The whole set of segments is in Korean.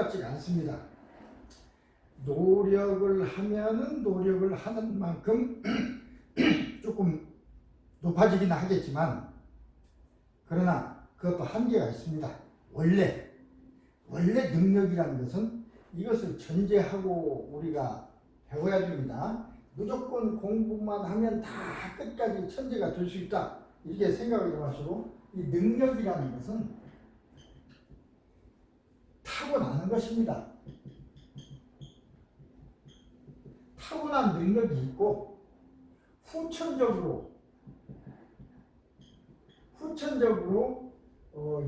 똑같지가 않습니다. 노력을 하면은 노력을 하는 만큼 조금 높아지긴 하겠지만, 그러나 그것도 한계가 있습니다. 원래 능력이라는 것은 이것을 전제하고 우리가 배워야 됩니다. 무조건 공부만 하면 다 끝까지 천재가 될 수 있다, 이렇게 생각하지 마시고, 이 능력이라는 것은 타고나는 것입니다. 타고난 능력이 있고 후천적으로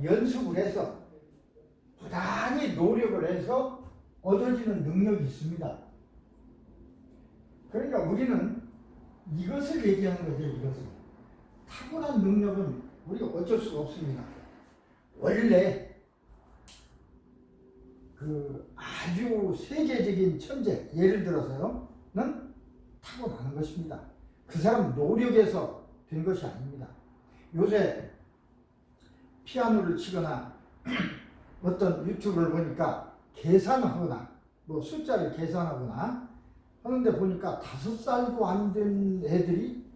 연습을 해서 부단히 노력을 해서 얻어지는 능력이 있습니다. 그러니까 우리는 이것을 얘기하는 거죠. 이것을. 타고난 능력은 우리가 어쩔 수가 없습니다. 원래 그 아주 세계적인 천재, 예를 들어서는 타고나는 것입니다. 그 사람 노력에서 된 것이 아닙니다. 요새 피아노를 치거나 어떤 유튜브를 보니까 계산하거나 뭐 숫자를 계산하거나 하는데 보니까 5살도 안 된 애들이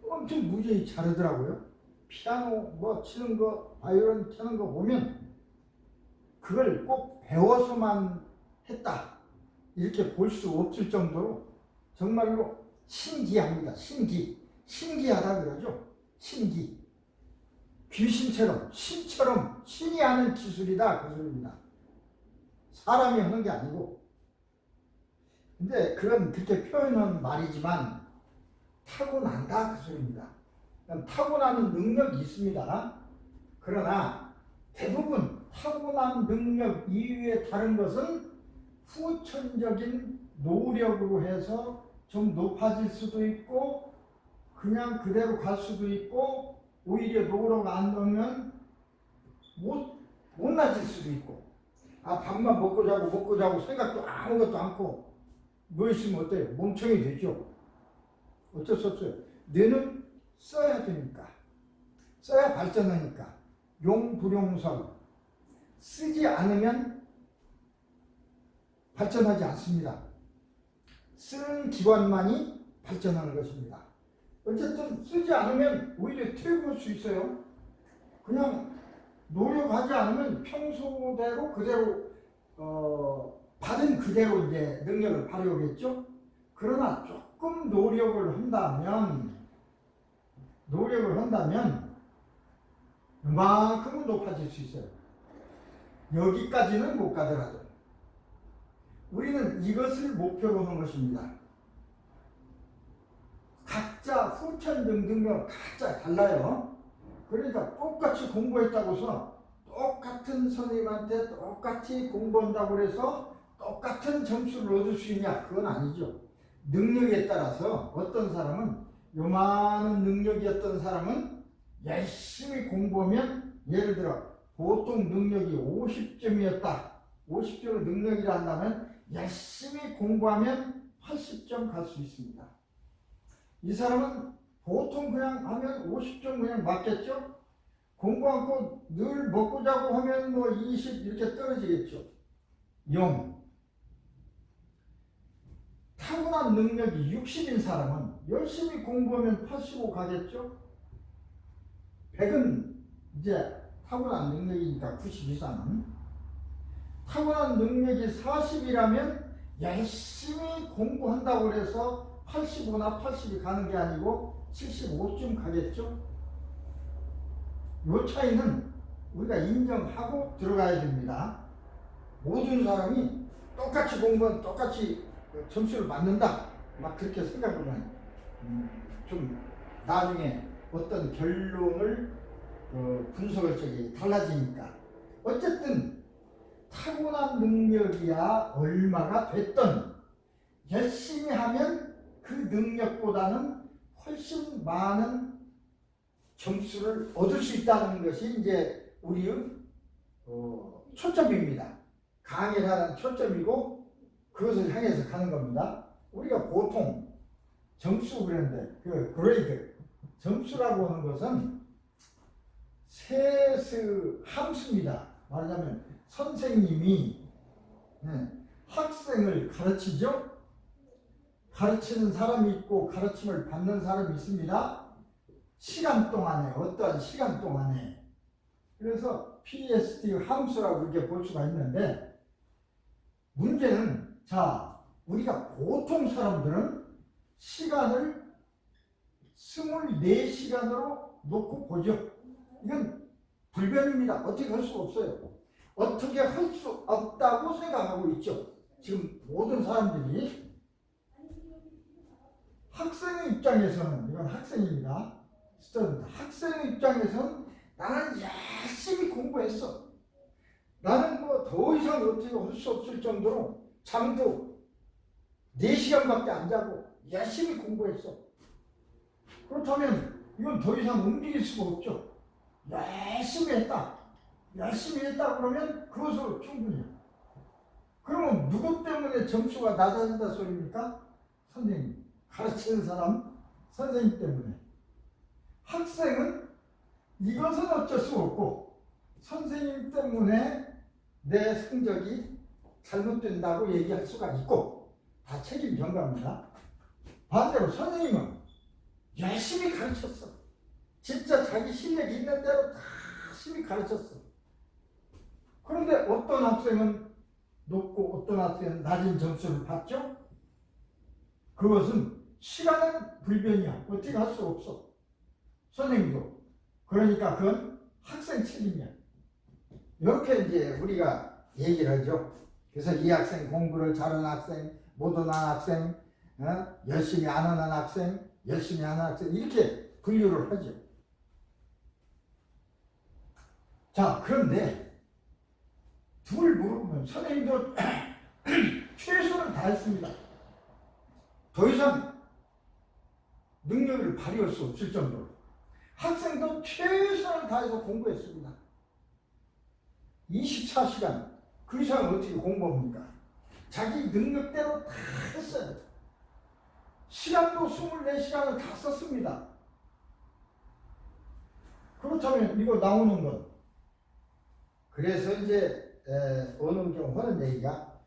엄청 무지히 잘하더라고요. 피아노 뭐 치는 거, 바이올린 치는 거 보면 그걸 꼭 배워서만 했다, 이렇게 볼 수 없을 정도로 정말로 신기합니다. 신기하다 그러죠. 신기. 귀신처럼, 신처럼 신이 하는 기술이다, 그 소리입니다. 사람이 하는 게 아니고. 근데 그건 그렇게 표현한 말이지만 타고난다, 그 소리입니다. 타고나는 능력이 있습니다. 그러나 대부분 타고난 능력 이외에 다른 것은 후천적인 노력으로 해서 좀 높아질 수도 있고, 그냥 그대로 갈 수도 있고, 오히려 노력 안 넣으면 못 나질 수도 있고, 밥만 먹고 자고 생각도 아무것도 않고 뭐 있으면 어때요? 멍청이 되죠. 어쩔 수 없어요. 뇌는 써야 되니까, 써야 발전하니까. 용불용설, 쓰지 않으면 발전하지 않습니다. 쓰는 기관만이 발전하는 것입니다. 어쨌든 쓰지 않으면 오히려 퇴보할 수 있어요. 그냥 노력하지 않으면 평소대로 그대로 받은 그대로 이제 능력을 발휘하겠죠. 그러나 조금 노력을 한다면 그만큼은 높아질 수 있어요. 여기까지는 못 가더라도 우리는 이것을 목표로 한 것입니다. 각자 후천적 능력 각자 달라요. 그러니까 똑같이 공부했다고 해서 똑같은 선생님한테 똑같이 공부한다고 해서 똑같은 점수를 얻을 수 있냐? 그건 아니죠. 능력에 따라서 어떤 사람은, 요만한 능력이었던 사람은 열심히 공부하면, 예를 들어 보통 능력이 50점이었다. 50점을 능력이라 한다면 열심히 공부하면 80점 갈 수 있습니다. 이 사람은 보통 그냥 하면 50점 그냥 맞겠죠? 공부 않고 늘 먹고 자고 하면 뭐 20 이렇게 떨어지겠죠. 0. 타고난 능력이 60인 사람은 열심히 공부하면 85 가겠죠? 100은 이제 타고난 능력이니까 90 이상은. 타고난 능력이 40이라면 열심히 공부한다고 해서 85나 80이 가는 게 아니고 75쯤 가겠죠? 이 차이는 우리가 인정하고 들어가야 됩니다. 모든 사람이 똑같이 공부하면 똑같이 점수를 맞는다, 막 그렇게 생각하면 좀 나중에 어떤 결론을 분석할 적이 달라지니까. 어쨌든 타고난 능력이야 얼마가 됐든 열심히 하면 그 능력보다는 훨씬 많은 점수를 얻을 수 있다는 것이 이제 우리의 초점입니다. 강의를 하는 초점이고 그것을 향해서 가는 겁니다. 우리가 보통 점수 그랬는데 그 그레이드, 점수라고 하는 것은 세수 함수입니다. 말하자면 선생님이 학생을 가르치죠. 가르치는 사람이 있고 가르침을 받는 사람이 있습니다. 시간 동안에, 어떠한 시간 동안에. 그래서 PST 함수라고 이렇게 볼 수가 있는데, 문제는, 자, 우리가 보통 사람들은 시간을 24시간으로 놓고 보죠. 이건 불변입니다. 어떻게 할 수가 없어요. 어떻게 할 수 없다고 생각하고 있죠. 지금 모든 사람들이. 학생의 입장에서는, 이건 학생입니다. 스튜던트. 학생의 입장에서는 나는 열심히 공부했어. 나는 뭐 더 이상 어떻게 할 수 없을 정도로 잠도 4시간밖에 안 자고 열심히 공부했어. 그렇다면 이건 더 이상 움직일 수가 없죠. 열심히 했다. 열심히 했다 그러면 그것으로 충분해요. 그러면 누구 때문에 점수가 낮아진다 소리입니까? 선생님. 가르치는 사람, 선생님 때문에. 학생은 이것은 어쩔 수 없고 선생님 때문에 내 성적이 잘못된다고 얘기할 수가 있고 다 책임 전가입니다. 반대로 선생님은 열심히 가르쳤어. 진짜 자기 실력이 있는 대로 다 열심히 가르쳤어. 그런데 어떤 학생은 높고 어떤 학생은 낮은 점수를 받죠? 그것은 시간은 불변이야. 어떻게 할 수 없어. 선생님도. 그러니까 그건 학생 책임이야. 이렇게 이제 우리가 얘기를 하죠. 그래서 이 학생 공부를 잘하는 학생, 못하는 학생, 열심히 안 하는 학생, 열심히 하는 학생 이렇게 분류를 하죠. 자, 그런데 둘 물어보면 선생님도 최선을 다했습니다. 더 이상 능력을 발휘할 수 없을 정도로 학생도 최선을 다해서 공부했습니다. 24시간 그 이상 어떻게 공부합니까? 자기 능력대로 다 했어요. 시간도 24시간을 다 썼습니다. 그렇다면 이거 나오는 건 그래서 이제 어느 경우 하는 얘기가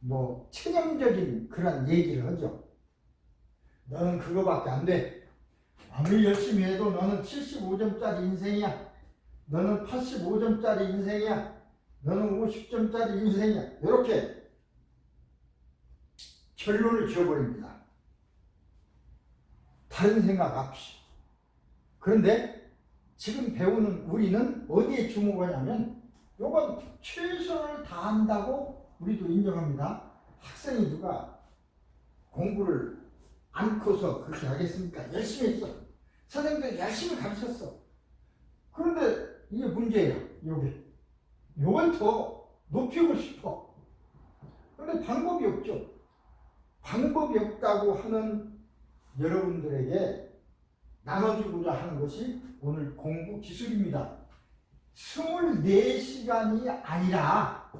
뭐 체념적인 그런 얘기를 하죠. 너는 그거밖에 안 돼. 아무리 열심히 해도 너는 75점짜리 인생이야. 너는 85점짜리 인생이야. 너는 50점짜리 인생이야. 이렇게 결론을 지어버립니다. 다른 생각 없이. 그런데 지금 배우는 우리는 어디에 주목하냐면 이건 최선을 다한다고 우리도 인정합니다. 학생이 누가 공부를 않고서 그렇게 하겠습니까? 열심히 했어. 선생님들 열심히 가르쳤어. 그런데 이게 문제예요. 요걸 더 높이고 싶어. 그런데 방법이 없죠. 방법이 없다고 하는 여러분들에게 나눠주고자 하는 것이 오늘 공부 기술입니다. 24시간이 아니라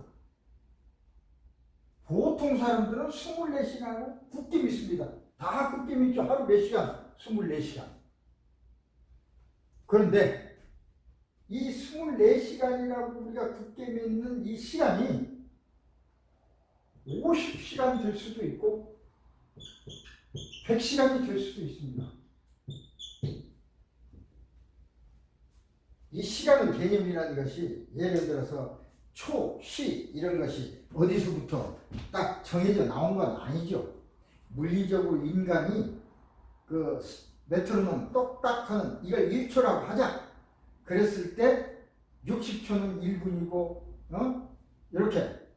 보통 사람들은 24시간하고 굳게 믿습니다. 다 굳게 믿죠. 하루 몇 시간? 24시간. 그런데 이 24시간이라고 우리가 굳게 믿는 이 시간이 50시간이 될 수도 있고 100시간이 될 수도 있습니다. 이 시간의 개념이라는 것이 예를 들어서 초, 시 이런 것이 어디서부터 딱 정해져 나온 건 아니죠. 물리적으로 인간이 그 메트로놈 똑딱하는 이걸 1초라고 하자. 그랬을 때 60초는 1분이고 이렇게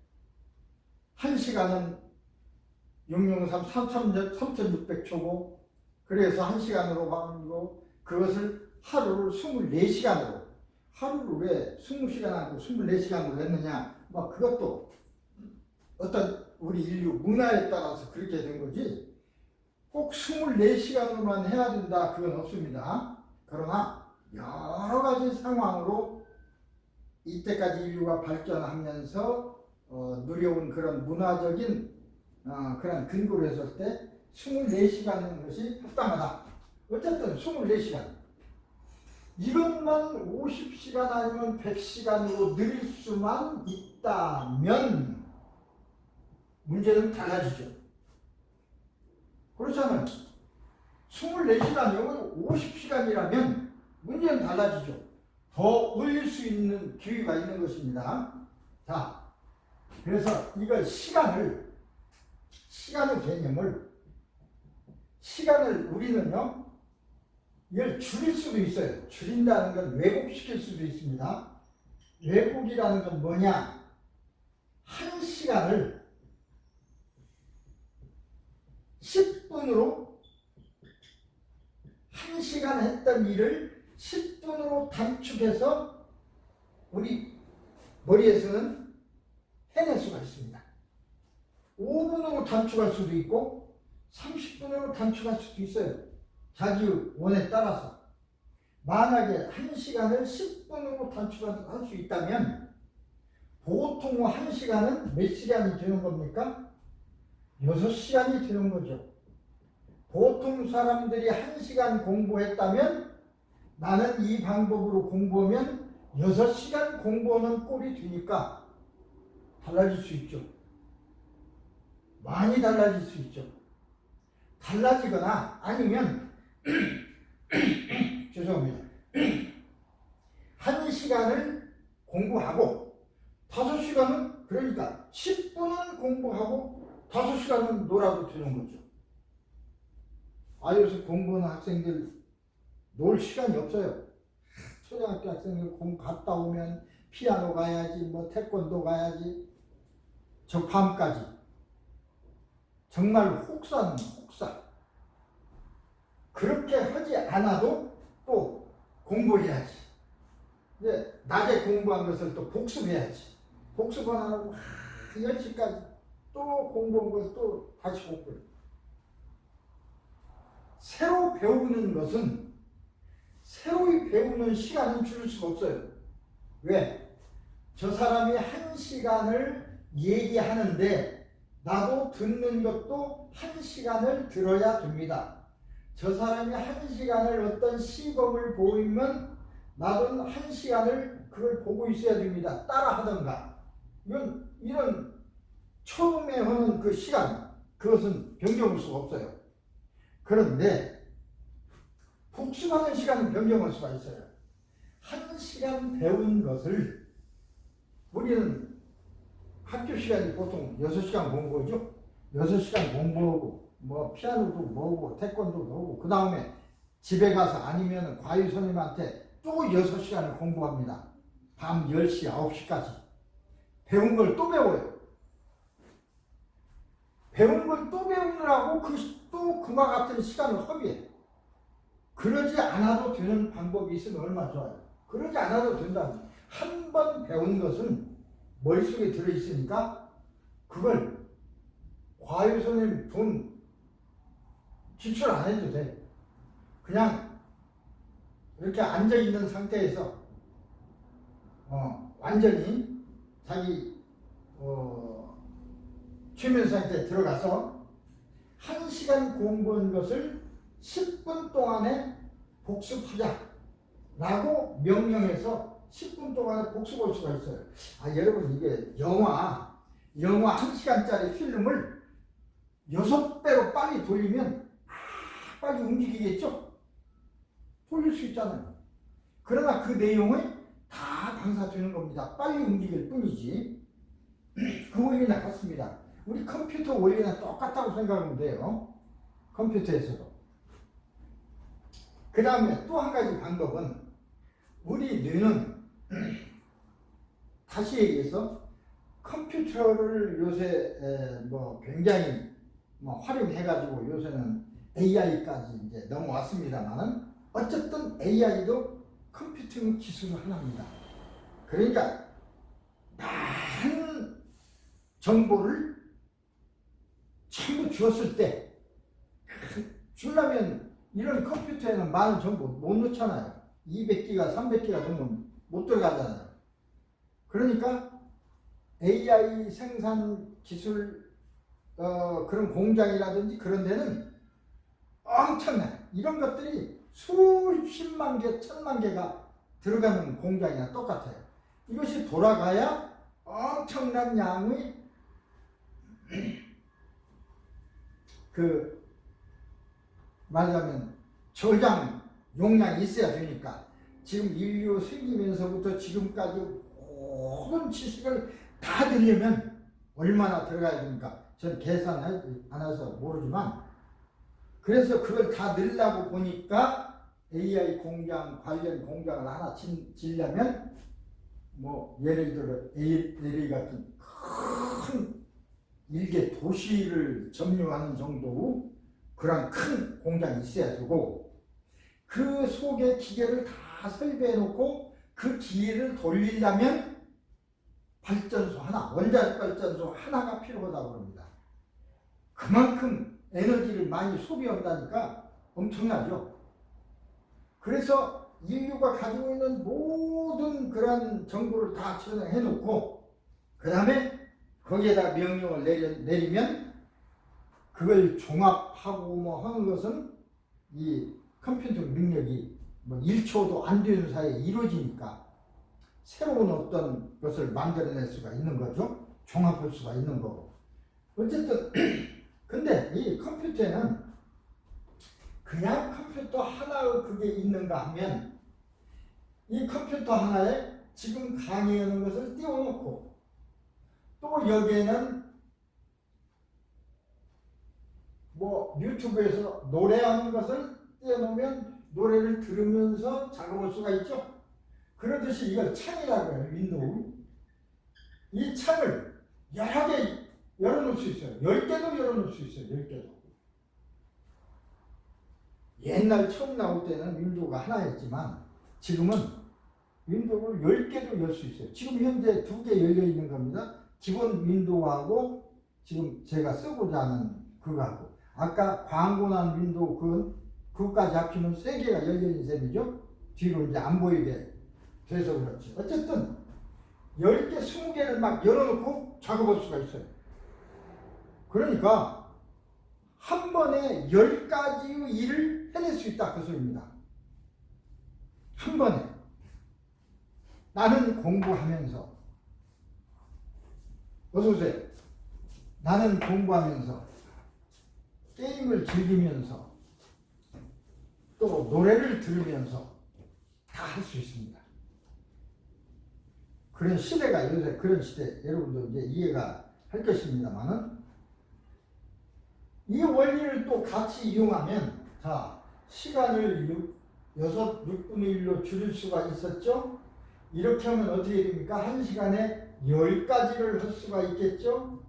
1시간은 663 3600초고 그래서 1시간으로 바꾸고 그것을 하루를 24시간으로 하루를 왜 20시간하고 24시간으로 했느냐 막 그것도 어떤 우리 인류 문화에 따라서 그렇게 된 거지 꼭 24시간으로만 해야 된다 그건 없습니다. 그러나 여러 가지 상황으로 이때까지 인류가 발전하면서 누려온 그런 문화적인 그런 근거로 했을 때 24시간인 것이 합당하다. 어쨌든 24시간. 이것만 50시간 아니면 100시간으로 늘릴 수만 있다면 문제는 달라지죠. 그렇잖아요. 24시간이면 50시간이라면 문제는 달라지죠. 더 올릴 수 있는 기회가 있는 것입니다. 자, 그래서 이걸 시간의 개념을, 시간을 우리는요, 이걸 줄일 수도 있어요. 줄인다는 건 왜곡시킬 수도 있습니다. 왜곡이라는 건 뭐냐? 한 시간을 10분으로, 한 시간 했던 일을 10분으로 단축해서 우리 머리에서는 해낼 수가 있습니다. 5분으로 단축할 수도 있고 30분으로 단축할 수도 있어요. 자기 원에 따라서. 만약에 1시간을 10분으로 단축할 수 있다면 보통 1시간은 몇 시간이 되는 겁니까? 6시간이 되는 거죠. 보통 사람들이 1시간 공부했다면 나는 이 방법으로 공부하면 6시간 공부하는 꼴이 되니까 달라질 수 있죠. 많이 달라질 수 있죠. 달라지거나 아니면 죄송합니다. 1시간을 공부하고 5시간은, 그러니까 10분은 공부하고 5시간은 놀아도 되는 거죠. 요새 공부하는 학생들 놀 시간이 없어요. 초등학교 학생들 공부 갔다 오면 피아노 가야지, 뭐 태권도 가야지, 저 밤까지. 정말 혹사는 혹사. 그렇게 하지 않아도 또 공부해야지. 이제 낮에 공부한 것을 또 복습해야지. 복습 안 하고 10시까지 또 공부한 것을 또 다시 공부해. 새로 배우는 것은 새로이 배우는 시간은 줄일 수가 없어요. 왜? 저 사람이 1시간을 얘기하는데 나도 듣는 것도 1시간을 들어야 됩니다. 저 사람이 1시간을 어떤 시범을 보이면 나도 1시간을 그걸 보고 있어야 됩니다. 따라 하던가. 이런 처음에 하는 그 시간, 그것은 변경할 수가 없어요. 그런데 복습하는 시간은 변경할 수가 있어요. 1시간 배운 것을 우리는 학교 시간이 보통 6시간 공부하죠. 6시간 공부하고 뭐 피아노도 배우고 태권도도 배우고 그 다음에 집에 가서 아니면 과외 선생님한테 또 6시간을 공부합니다. 밤 10시, 9시까지. 배운 걸 또 배워요. 배운 걸 또 배우느라고 또 그와 같은 시간을 허비해요. 그러지 않아도 되는 방법이 있으면 얼마나 좋아요. 그러지 않아도 된다면 한 번 배운 것은 머릿속에 들어있으니까 그걸 과외 선생님 돈 지출 안 해도 돼. 그냥 이렇게 앉아있는 상태에서 완전히 자기 최면 상태에 들어가서 1시간 공부한 것을 10분 동안에 복습하자라고 명령해서 10분 동안에 복습할 수가 있어요. 여러분, 이게 영화 1시간짜리 필름을 6배로 빨리 돌리면 빨리 움직이겠죠? 돌릴 수 있잖아요. 그러나 그 내용이 다 방사되는 겁니다. 빨리 움직일 뿐이지. 그 원리나 같습니다. 우리 컴퓨터 원리나 똑같다고 생각하면 돼요. 컴퓨터에서도. 그 다음에 또 한 가지 방법은 우리 뇌는 다시 얘기해서 컴퓨터를 요새 굉장히 활용해가지고 요새는 AI까지 이제 넘어왔습니다만은 어쨌든 AI도 컴퓨팅 기술 하나입니다. 그러니까 많은 정보를 전부 주었을 때 주려면 이런 컴퓨터에는 많은 정보 못 넣잖아요. 200기가 300기가 넘으면 못 들어가잖아요. 그러니까 AI 생산 기술 그런 공장이라든지 그런 데는 엄청나요. 이런 것들이 수십만 개, 천만 개가 들어가는 공장이나 똑같아요. 이것이 돌아가야 엄청난 양의 말하자면 저장 용량이 있어야 되니까 지금 인류 생기면서부터 지금까지 모든 지식을 다 들려면 얼마나 들어가야 됩니까? 전 계산하지 않아서 모르지만 그래서 그걸 다 넣으려고 보니까 AI 공장 관련 공장을 하나 짓려면 뭐 예를 들어 LA 같은 큰 일개 도시를 점유하는 정도 그런 큰 공장이 있어야 되고 그 속에 기계를 다 설비해 놓고 그 기계를 돌리려면 발전소 하나, 원자력 발전소 하나가 필요하다고 합니다. 그만큼 에너지를 많이 소비한다니까 엄청나죠. 그래서 인류가 가지고 있는 모든 그런 정보를 다 저장해 놓고 그 다음에 거기에다 명령을 내리면 그걸 종합하고 뭐 하는 것은 이 컴퓨터 능력이 뭐 1초도 안 되는 사이에 이루어지니까 새로운 어떤 것을 만들어낼 수가 있는 거죠. 종합할 수가 있는 거고. 어쨌든 근데 이 컴퓨터에는 그냥 컴퓨터 하나의 그게 있는가 하면 이 컴퓨터 하나에 지금 강의하는 것을 띄워놓고 또 여기에는 뭐 유튜브에서 노래하는 것을 띄워놓으면 노래를 들으면서 작업할 수가 있죠. 그러듯이 이걸 창이라고 해요. 윈도우. 이 창을 여러 개 열어놓을 수 있어요. 10개도 열어놓을 수 있어요. 10개도. 옛날 처음 나올 때는 윈도우가 하나였지만 지금은 윈도우를 10개도 열 수 있어요. 지금 현재 2개 열려 있는 겁니다. 기본 윈도우하고 지금 제가 쓰고자 하는 그거하고 아까 광고 난 윈도우 그것까지 합치면 3개가 열려 있는 셈이죠. 뒤로 이제 안 보이게 돼서 그렇지. 어쨌든 10개, 20개를 막 열어놓고 작업할 수가 있어요. 그러니까 한 번에 10가지의 일을 해낼 수 있다 그 소리입니다. 한 번에. 나는 공부하면서 어서오세요. 나는 공부하면서 게임을 즐기면서 또 노래를 들으면서 다 할 수 있습니다. 그런 시대가 요새 그런 시대 여러분도 이제 이해가 할 것입니다만은 이 원리를 또 같이 이용하면 자 시간을 6분의 1로 줄일 수가 있었죠. 이렇게 하면 어떻게 됩니까? 1시간에 10가지를 할 수가 있겠죠.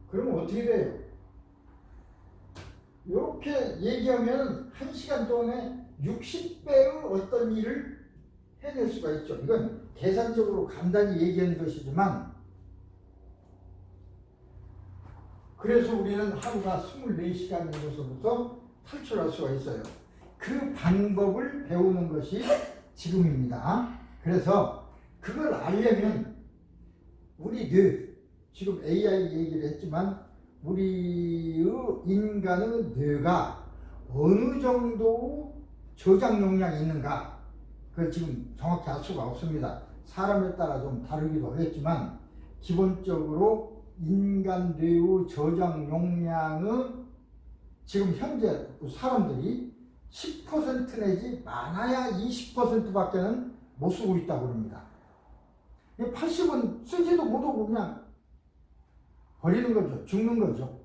그러면 어떻게 돼요? 이렇게 얘기하면 1시간 동안에 60배의 어떤 일을 해낼 수가 있죠. 이건 계산적으로 간단히 얘기하는 것이지만 그래서 우리는 하루가 24시간으로서부터 탈출할 수가 있어요. 그 방법을 배우는 것이 지금입니다. 그래서 그걸 알려면 우리 지금 AI 얘기를 했지만 우리의 인간의 뇌가 어느 정도 저장 용량이 있는가 그걸 지금 정확히 알 수가 없습니다. 사람에 따라 좀 다르기도 하겠지만 기본적으로 인간 뇌의 저장 용량의 지금 현재 사람들이 10% 내지 많아야 20%밖에는 못 쓰고 있다고 합니다. 80은 쓰지도 못하고 그냥 버리는 거죠. 죽는 거죠.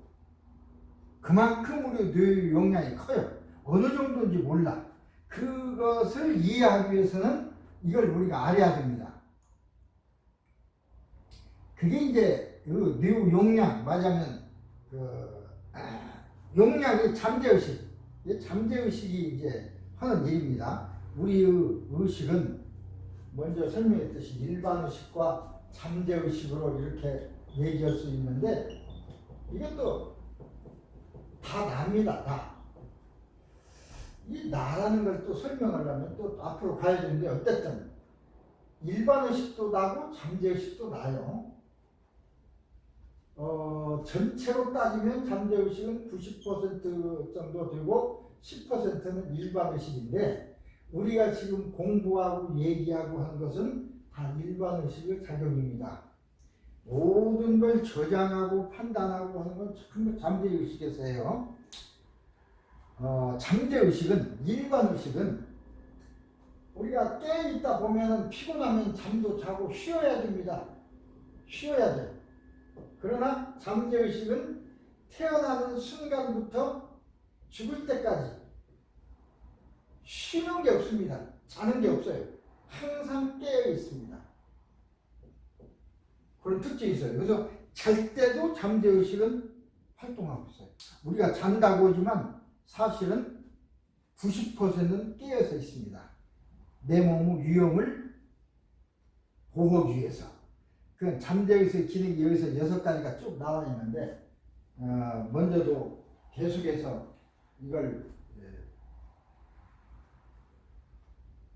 그만큼 우리 뇌 용량이 커요. 어느 정도인지 몰라. 그것을 이해하기 위해서는 이걸 우리가 알아야 됩니다. 그게 이제 그 뇌 용량, 말하자면 용량이 잠재의식. 잠재의식이 이제 하는 일입니다. 우리의 의식은 먼저 설명했듯이 일반의식과 잠재의식으로 이렇게 얘기할 수 있는데 이것도 다 납니다. 다. 이 나라는 걸 또 설명하려면 또 앞으로 가야 되는데 어쨌든 일반의식도 나고 잠재의식도 나요. 전체로 따지면 잠재의식은 90% 정도 되고 10%는 일반의식인데 우리가 지금 공부하고 얘기하고 하는 것은 다 일반의식의 작용입니다. 모든 걸 저장하고 판단하고 하는 건 전부 잠재의식에서예요. 잠재의식은, 일반의식은 우리가 깨어있다 보면 피곤하면 잠도 자고 쉬어야 됩니다. 쉬어야 돼요. 그러나 잠재의식은 태어나는 순간부터 죽을 때까지 쉬는 게 없습니다. 자는 게 없어요. 항상 깨어 있습니다. 그런 특징이 있어요. 그래서 잘 때도 잠재의식은 활동하고 있어요. 우리가 잔다고 하지만 사실은 90%는 깨어서 있습니다. 내 몸의 위험을 보호하기 위해서. 그 잠재의식의 기능이 여기서 6가지가 쭉 나와 있는데, 먼저도 계속해서 이걸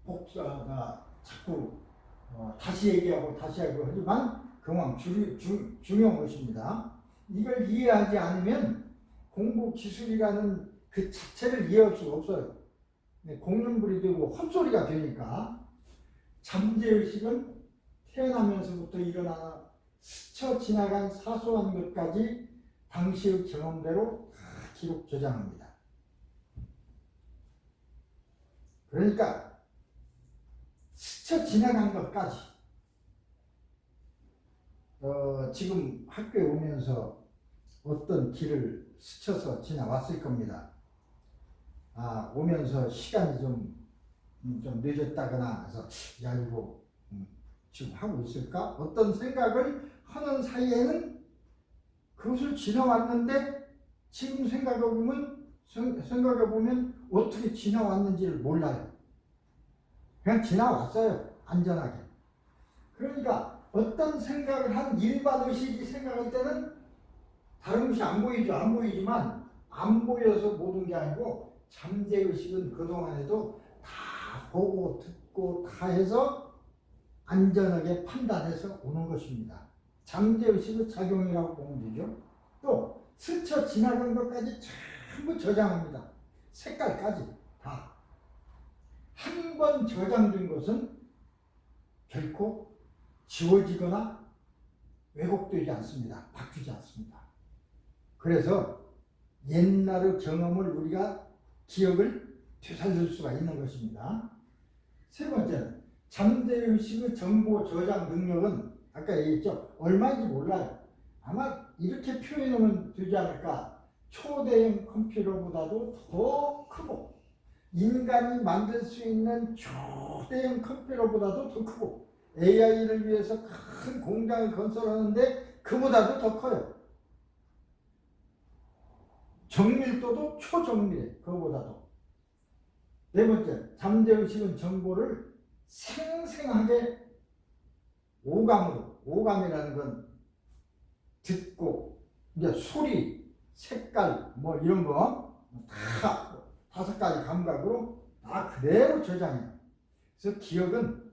복사가 자꾸 다시 얘기하고 다시 하고 하지만 그만큼 중요한 것입니다. 이걸 이해하지 않으면 공부 기술이라는 그 자체를 이해할 수가 없어요. 공연불이 되고 헛소리가 되니까. 잠재의식은 태어나면서부터 일어나는 스쳐 지나간 사소한 것까지 당시의 경험대로 다 기록 저장합니다. 그러니까 스쳐 지나간 것까지 지금 학교에 오면서 어떤 길을 스쳐서 지나왔을 겁니다. 오면서 시간이 좀 늦었다거나 해서 야 이거 지금 하고 있을까? 어떤 생각을 하는 사이에는 그것을 지나왔는데 지금 생각해보면 어떻게 지나왔는지를 몰라요. 그냥 지나왔어요. 안전하게. 그러니까 어떤 생각을 한 일반의식이 생각할 때는 다른 것이 안 보이죠. 안 보이지만 안 보여서 모든 게 아니고 잠재의식은 그동안에도 다 보고 듣고 다 해서 안전하게 판단해서 오는 것입니다. 잠재의식의 작용이라고 보면 되죠. 또 스쳐 지나간 것까지 전부 저장합니다. 색깔까지 다. 한 번 저장된 것은 결코 지워지거나 왜곡되지 않습니다. 바뀌지 않습니다. 그래서 옛날의 경험을 우리가 기억을 되살릴 수가 있는 것입니다. 세 번째는 잠재의식의 정보 저장 능력은 아까 얘기했죠. 얼마인지 몰라요. 아마 이렇게 표현하면 되지 않을까. 초대형 컴퓨터보다도 더 크고 인간이 만들 수 있는 초대형 컴퓨터보다도 더 크고 AI를 위해서 큰 공장을 건설하는데 그보다도 더 커요. 정밀도도 초정밀해. 그거보다도. 네 번째, 잠재의식은 정보를 생생하게 오감으로, 오감이라는 건 듣고 이제 소리, 색깔 뭐 이런 거 다 5가지 감각으로 다 그대로 저장해요. 그래서 기억은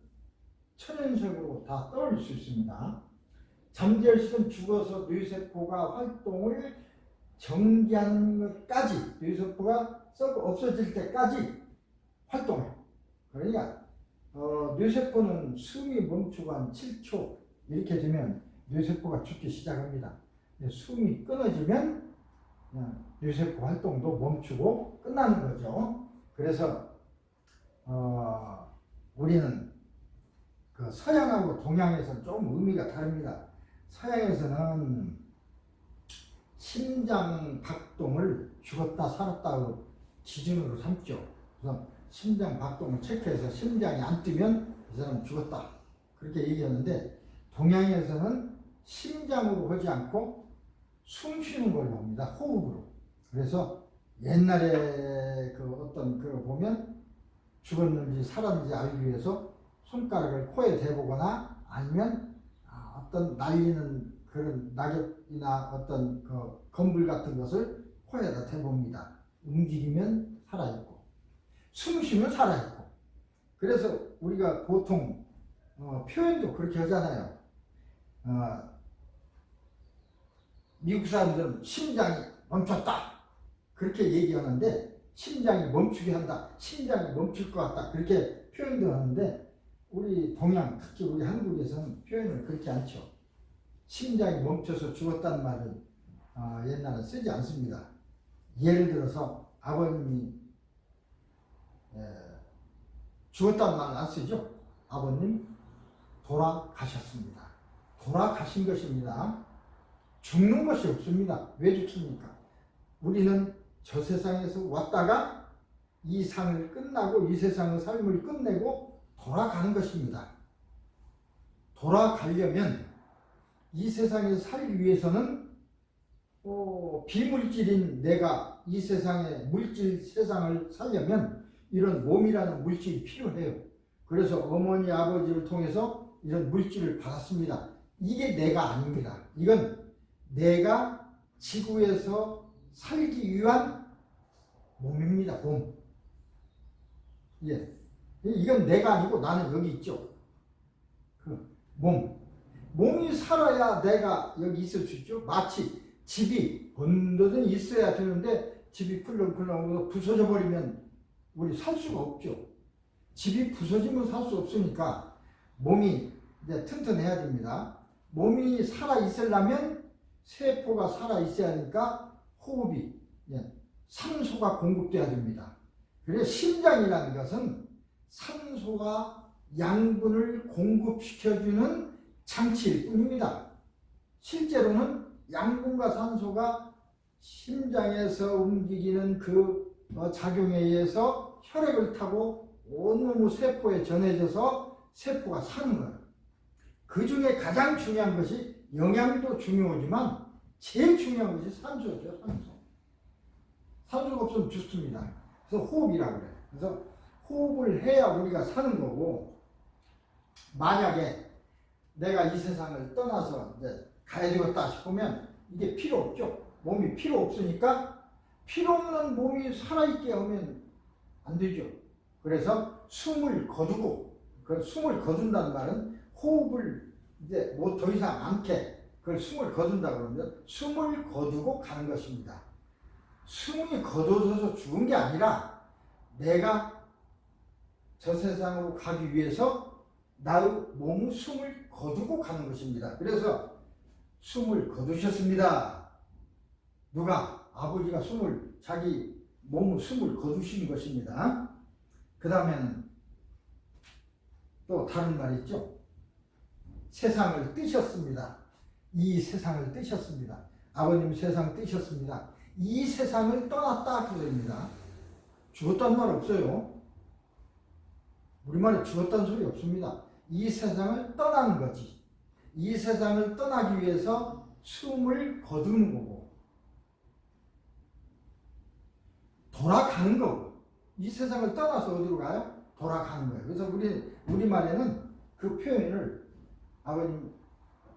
천연색으로 다 떠올릴 수 있습니다. 잠재의식은 죽어서 뇌세포가 활동을 정지하는 것까지, 뇌세포가 썩어 없어질 때까지 활동해요. 그러니까 뇌세포는 숨이 멈추고 한 7초 이렇게 되면 뇌세포가 죽기 시작합니다. 숨이 끊어지면 뇌세포 활동도 멈추고 끝나는 거죠. 그래서 우리는 그 서양하고 동양에서는 좀 의미가 다릅니다. 서양에서는 심장 박동을 죽었다 살았다고 기준으로 삼죠. 그래서 심장 박동을 체크해서 심장이 안 뛰면 이 사람은 죽었다 그렇게 얘기하는데, 동양에서는 심장으로 하지 않고 숨 쉬는 걸로 합니다. 호흡으로. 그래서 옛날에 그 어떤 그걸 보면 죽었는지 살았는지 알기 위해서 손가락을 코에 대보거나 아니면 어떤 날리는 그런 낙엽이나 어떤 그 건불 같은 것을 코에다 대봅니다. 움직이면 살아있고 숨 쉬면 살아있고. 그래서 우리가 보통 표현도 그렇게 하잖아요. 미국 사람들은 심장이 멈췄다 그렇게 얘기하는데, 심장이 멈추게 한다, 심장이 멈출 것 같다, 그렇게 표현도 하는데 우리 동양, 특히 우리 한국에서는 표현을 그렇게 않죠. 심장이 멈춰서 죽었다는 말은 옛날에 쓰지 않습니다. 예를 들어서 아버님이 죽었다는 말은 안 쓰죠. 아버님 돌아가셨습니다. 돌아가신 것입니다. 죽는 것이 없습니다. 왜 죽습니까? 우리는 저 세상에서 왔다가 이 상을 끝나고 이 세상의 삶을 끝내고 돌아가는 것입니다. 돌아가려면 이 세상에 살기 위해서는 비물질인 내가 이 세상의 물질 세상을 살려면 이런 몸이라는 물질이 필요해요. 그래서 어머니 아버지를 통해서 이런 물질을 받았습니다. 이게 내가 아닙니다. 이건 내가 지구에서 살기 위한 몸입니다. 몸. 예. 이건 내가 아니고 나는 여기 있죠. 그 몸. 몸이 살아야 내가 여기 있을 수 있죠. 마치 집이 언제든 있어야 되는데 집이 쿨렁쿨렁 부서져 버리면 우리 살 수가 없죠. 집이 부서지면 살 수 없으니까 몸이 이제 튼튼해야 됩니다. 몸이 살아 있으려면 세포가 살아 있어야 하니까 호흡이 산소가 공급돼야 됩니다. 그래서 심장이라는 것은 산소가 양분을 공급시켜주는 장치일 뿐입니다. 실제로는 양분과 산소가 심장에서 움직이는 그 작용에 의해서 혈액을 타고 온몸의 세포에 전해져서 세포가 사는 거예요. 그 중에 가장 중요한 것이 영양도 중요하지만 제일 중요한 것이 산소죠. 산소가 없으면 죽습니다. 그래서 호흡이라고 그래요. 그래서 호흡을 해야 우리가 사는 거고, 만약에 내가 이 세상을 떠나서 이제 가야 되겠다 싶으면 이게 필요 없죠. 몸이 필요 없으니까 필요 없는 몸이 살아있게 하면 안 되죠. 그래서 숨을 거두고, 그 숨을 거둔다는 말은 호흡을 이제 뭐 더 이상 않게 그걸 숨을 거둔다 그러면 숨을 거두고 가는 것입니다. 숨이 거둬져서 죽은 게 아니라 내가 저 세상으로 가기 위해서 나의 몸의 숨을 거두고 가는 것입니다. 그래서 숨을 거두셨습니다. 누가? 아버지가 자기 몸의 숨을 거두신 것입니다. 그 다음에는 또 다른 말이 있죠. 세상을 뜨셨습니다. 이 세상을 뜨셨습니다. 아버님 세상 뜨셨습니다. 이 세상을 떠났다 그럽니다. 죽었다는 말 없어요. 우리말에 죽었다는 소리 없습니다. 이 세상을 떠나는 거지. 이 세상을 떠나기 위해서 숨을 거두는 거고 돌아가는 거고, 이 세상을 떠나서 어디로 가요? 돌아가는 거예요. 그래서 우리말에는 그 표현을 아버님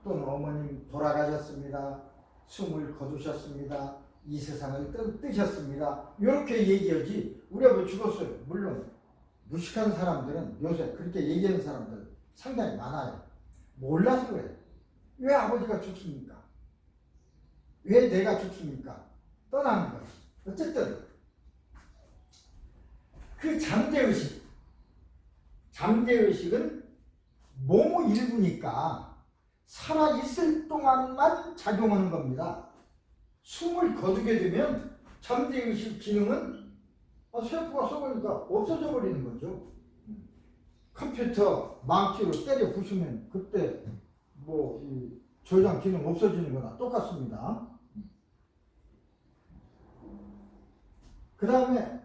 또는 어머님 돌아가셨습니다. 숨을 거두셨습니다. 이 세상을 뜨셨습니다. 이렇게 얘기하지 우리가 왜 죽었어요? 물론 무식한 사람들은 요새 그렇게 얘기하는 사람들 상당히 많아요. 몰라서 그래요. 왜 아버지가 죽습니까? 왜 내가 죽습니까? 떠나는 거예요. 어쨌든 그 잠재의식은 몸의 일부니까 살아있을 동안만 작용하는 겁니다. 숨을 거두게 되면 잠재의식 기능은 세포가 썩으니까 없어져 버리는 거죠. 컴퓨터 망치로 때려 부수면 그때 저장 기능 없어지는 거나 똑같습니다. 그 다음에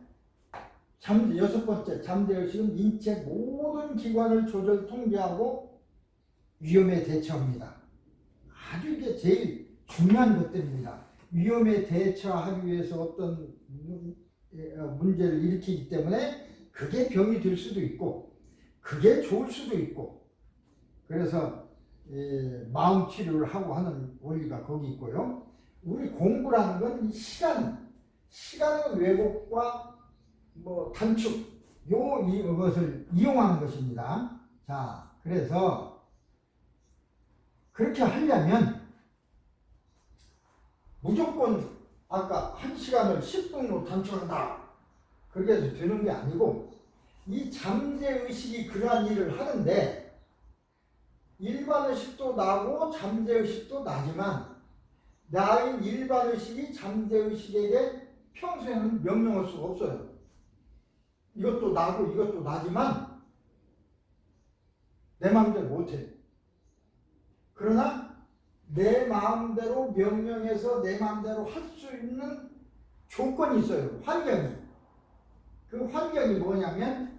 여섯 번째, 잠재의식은 인체 모든 기관을 조절, 통제하고 위험에 대처합니다. 아주 이게 제일 중요한 것들입니다. 위험에 대처하기 위해서 어떤 문제를 일으키기 때문에 그게 병이 될 수도 있고 그게 좋을 수도 있고, 그래서 마음 치료를 하고 하는 원리가 거기 있고요. 우리 공부라는 건 시간의 왜곡과 단축, 이것을 이용하는 것입니다. 자, 그래서 그렇게 하려면 무조건 아까 1시간을 10분으로 단축한다. 그렇게 해서 되는 게 아니고 이 잠재의식이 그러한 일을 하는데 일반의식도 나고 잠재의식도 나지만 나의 일반의식이 잠재의식에게 평소에는 명령할 수가 없어요. 이것도 나고 이것도 나지만 내 마음대로 못해. 그러나 내 마음대로 명령해서 내 마음대로 할 수 있는 조건이 있어요. 환경이. 그 환경이 뭐냐면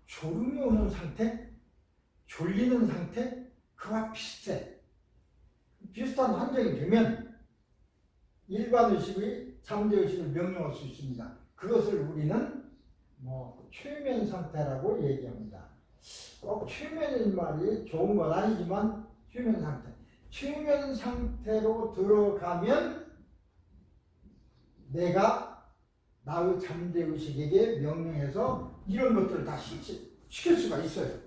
졸음이 오는 상태, 졸리는 상태, 그와 비슷해. 비슷한 환경이 되면 일반의식의 잠재의식을 명령할 수 있습니다. 그것을 우리는 최면 상태라고 얘기합니다. 최면인 말이 좋은 건 아니지만 최면 상태. 최면 상태로 들어가면 내가 나의 잠재의식에게 명령해서 이런 것들을 다 시킬 수가 있어요.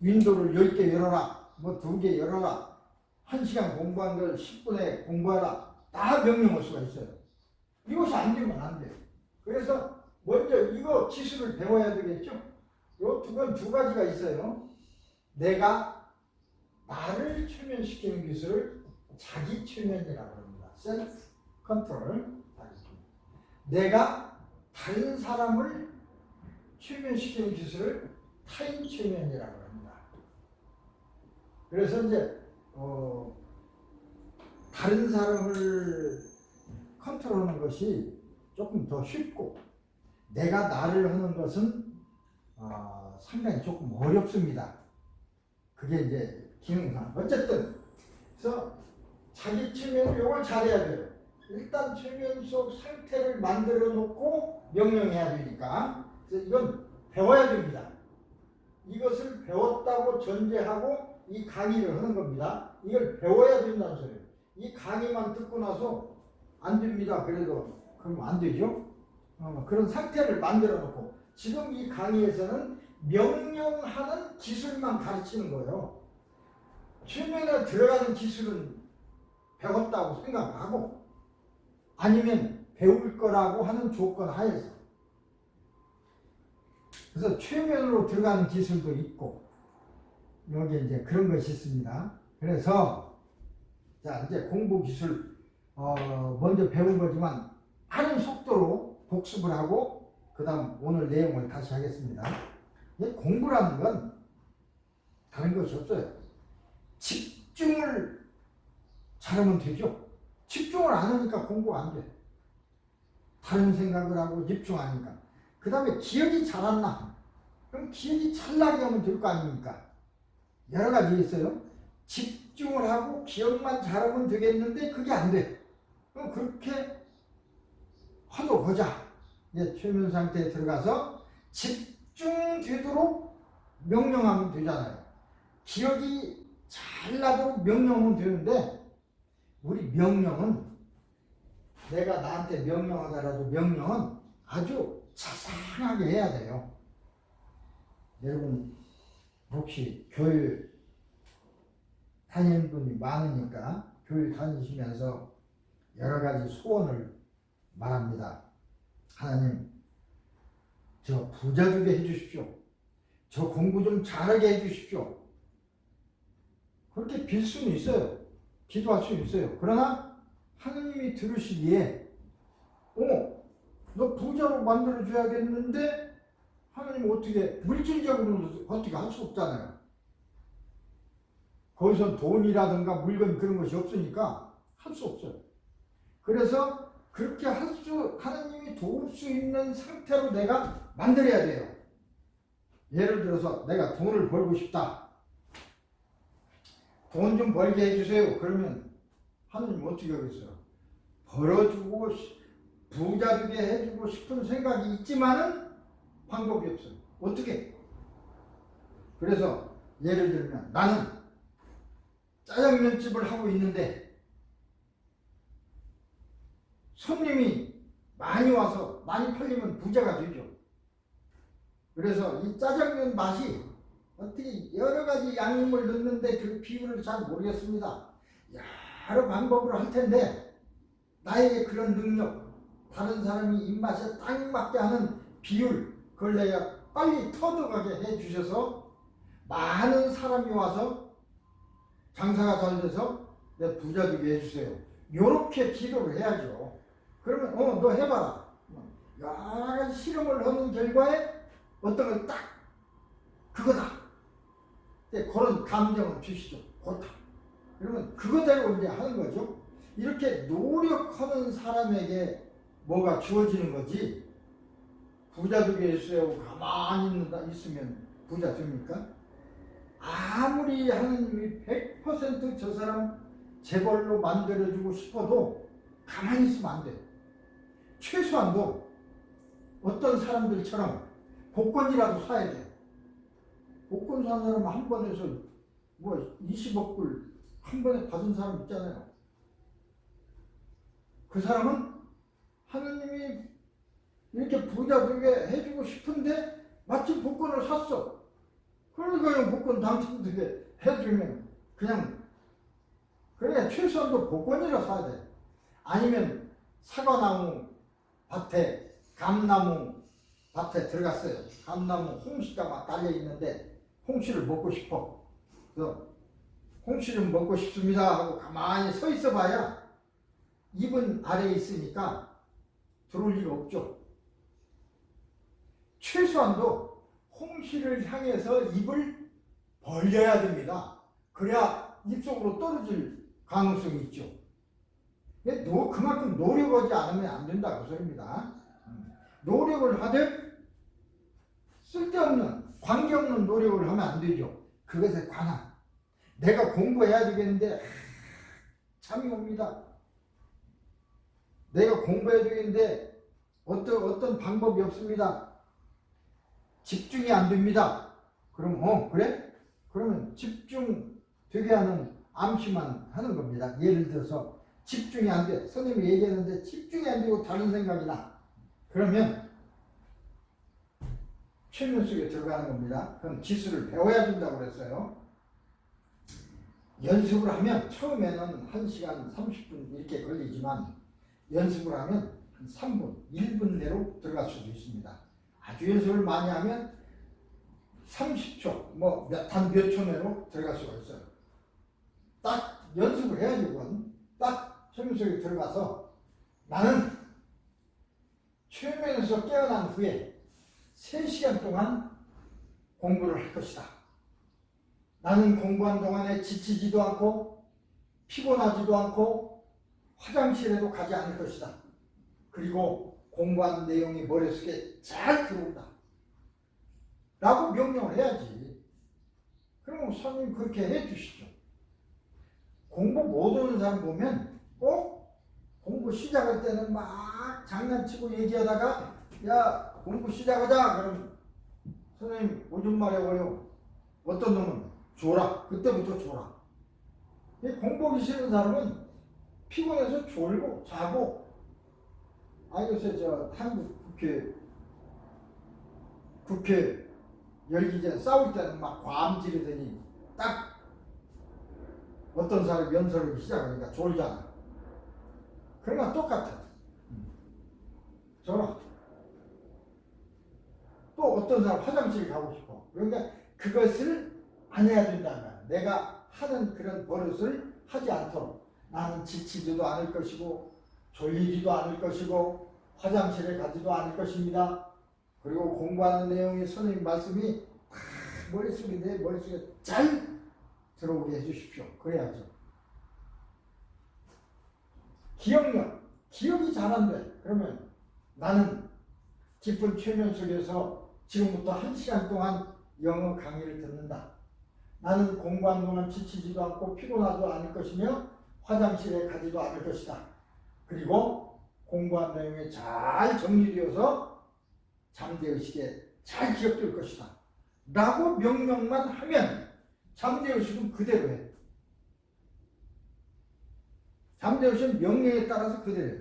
윈도우를 10개 열어라, 2개 열어라, 1시간 공부한 걸 10분에 공부하라, 다 명령할 수가 있어요. 이것이 안 되면 안 돼요. 그래서 먼저 이거 기술을 배워야 되겠죠? 두 가지가 있어요. 내가 나를 최면시키는 기술을 자기 최면이라고 합니다. 셀프 컨트롤. 내가 다른 사람을 최면시키는 기술을 타인 최면이라고 합니다. 그래서 이제 다른 사람을 컨트롤하는 것이 조금 더 쉽고 내가 나를 하는 것은 상당히 조금 어렵습니다. 그게 이제 기능상. 어쨌든 그래서 자기 최면 요걸 잘해야 돼요. 일단 최면 속 상태를 만들어 놓고 명령해야 되니까 그래서 이건 배워야 됩니다. 이것을 배웠다고 전제하고 이 강의를 하는 겁니다. 이걸 배워야 된다는 소리예요. 이 강의만 듣고 나서 안 됩니다. 그래도 그러면 안 되죠. 그런 상태를 만들어 놓고 지금 이 강의에서는 명령하는 기술만 가르치는 거예요. 최면에 들어가는 기술은 배웠다고 생각하고 아니면 배울 거라고 하는 조건 하에서 그래서 최면으로 들어가는 기술도 있고 여기 이제 그런 것이 있습니다. 그래서 자 이제 공부 기술 먼저 배운 거지만 빠른 속도로 복습을 하고 그 다음 오늘 내용을 다시 하겠습니다. 공부라는 건 다른 것이 없어요. 집중을 잘하면 되죠. 집중을 안 하니까 공부가 안 돼. 다른 생각을 하고 집중하니까. 그 다음에 기억이 잘 안 나. 그럼 기억이 잘 나게 하면 될 거 아닙니까? 여러 가지 있어요. 집중을 하고 기억만 잘하면 되겠는데 그게 안 돼. 그럼 그렇게 하도 보자. 이제 최면 상태에 들어가서 집중되도록 명령하면 되잖아요. 기억이 잘 나도록 명령하면 되는데 우리 명령은 내가 나한테 명령하더라도 명령은 아주 자상하게 해야 돼요. 여러분 혹시 교회 다니는 분이 많으니까 교회 다니시면서 여러 가지 소원을 말합니다. 하나님 저 부자 되게 해주십시오. 저 공부 좀 잘하게 해주십시오. 그렇게 빌 수는 있어요. 기도할 수 있어요. 그러나 하나님이 들으시기에 너 부자로 만들어줘야겠는데 하나님 어떻게 물질적으로는 어떻게 할 수 없잖아요. 거기서 돈이라든가 물건 그런 것이 없으니까 할 수 없어요. 그래서 그렇게 하나님이 도울 수 있는 상태로 내가 만들어야 돼요. 예를 들어서 내가 돈을 벌고 싶다. 돈 좀 벌게 해주세요. 그러면 하나님 어떻게 하겠어요? 벌어주고 부자 되게 해주고 싶은 생각이 있지만은 방법이 없어요. 어떻게? 그래서 예를 들면 나는 짜장면집을 하고 있는데 손님이 많이 와서 많이 팔리면 부자가 되죠. 그래서 이 짜장면 맛이 어떻게 여러 가지 양념을 넣는데 그 비율을 잘 모르겠습니다. 여러 방법으로 할 텐데 나에게 그런 능력, 다른 사람이 입맛에 딱 맞게 하는 비율, 그걸 내가 빨리 터득하게 해주셔서 많은 사람이 와서 장사가 잘 돼서 내 부자 되게 해주세요. 요렇게 기도를 해야죠. 그러면 너 해봐라. 여러 가지 실험을 하는 결과에 어떤 걸 딱 그거다. 그런 감정을 주시죠. 좋다. 그러면 그거대로 이제 하는 거죠. 이렇게 노력하는 사람에게 뭐가 주어지는 거지. 부자 되게 해주세요. 가만히 있으면 부자 됩니까? 아무리 하느님이 100% 저 사람 재벌로 만들어주고 싶어도 가만히 있으면 안 돼. 최소한도 어떤 사람들처럼 복권이라도 사야 돼. 복권 산 사람 한 번에서 뭐 20억 불 한 번에 받은 사람 있잖아요. 그 사람은 하느님이 이렇게 부자 되게 해주고 싶은데 마침 복권을 샀어. 그러니까 복권 당첨되게 해주면 그냥 그래 최소한도 복권이라 사야 돼. 아니면 사과나무 밭에 감나무 밭에 들어갔어요. 감나무 홍시가 막 달려 있는데 홍시를 먹고 싶어. 그래서 홍시를 먹고 싶습니다 하고 가만히 서 있어 봐야 입은 아래에 있으니까 들어올 리가 없죠. 최소한도 홍시를 향해서 입을 벌려야 됩니다. 그래야 입속으로 떨어질 가능성이 있죠. 그만큼 노력하지 않으면 안 된다 그 소리입니다. 노력을 하되 쓸데없는 관계없는 노력을 하면 안 되죠. 그것에 관한 내가 공부해야 되겠는데 잠이 옵니다. 내가 공부해야 되겠는데 어떤 방법이 없습니다. 집중이 안 됩니다. 그럼 그래? 그러면 집중 되게 하는 암시만 하는 겁니다. 예를 들어서 집중이 안 돼. 선생님이 얘기했는데 집중이 안 되고 다른 생각이 나. 그러면 최면 속에 들어가는 겁니다. 그럼 기술을 배워야 된다고 그랬어요. 연습을 하면 처음에는 1시간 30분 이렇게 걸리지만 연습을 하면 한 3분, 1분 내로 들어갈 수도 있습니다. 아주 연습을 많이 하면 30초, 단 몇 초 내로 들어갈 수가 있어요. 딱 연습을 해야지, 그건. 딱 최면 속에 들어가서 나는 최면에서 깨어난 후에 3시간 동안 공부를 할 것이다. 나는 공부한 동안에 지치지도 않고 피곤하지도 않고 화장실에도 가지 않을 것이다. 그리고 공부한 내용이 머릿속에 잘 들어온다. 라고 명령을 해야지. 그럼 선생님 그렇게 해주시죠. 공부 못하는 사람 보면 꼭 공부 시작할 때는 막 장난치고 얘기하다가 야 공부 시작하자 그럼 선생님 오줌 마려워요. 어떤 놈은 줘라. 그때부터 줘라. 공부하기 싫은 사람은 피곤해서 졸고 자고 요새 한국 국회 열기 전에 싸울 때는 막 과음 지르더니 딱 어떤 사람이 연설을 시작하니까 졸잖아. 그러나 똑같아. 졸아. 또 어떤 사람 화장실 가고 싶어. 그러니까 그것을 안 해야 된다는 내가 하는 그런 버릇을 하지 않도록 나는 지치지도 않을 것이고 졸리지도 않을 것이고 화장실에 가지도 않을 것입니다. 그리고 공부하는 내용이 선생님 말씀이 내 머릿속에 잘 들어오게 해주십시오. 그래야죠. 기억이 잘 안 돼. 그러면 나는 깊은 최면 속에서 지금부터 1시간 동안 영어 강의를 듣는다. 나는 공부하는 동안 지치지도 않고 피곤하지도 않을 것이며 화장실에 가지도 않을 것이다. 그리고 공부한 내용이 잘 정리되어서 잠재의식에 잘 기억될 것이다. 라고 명령만 하면 잠재의식은 그대로 해. 잠재의식은 명령에 따라서 그대로 해.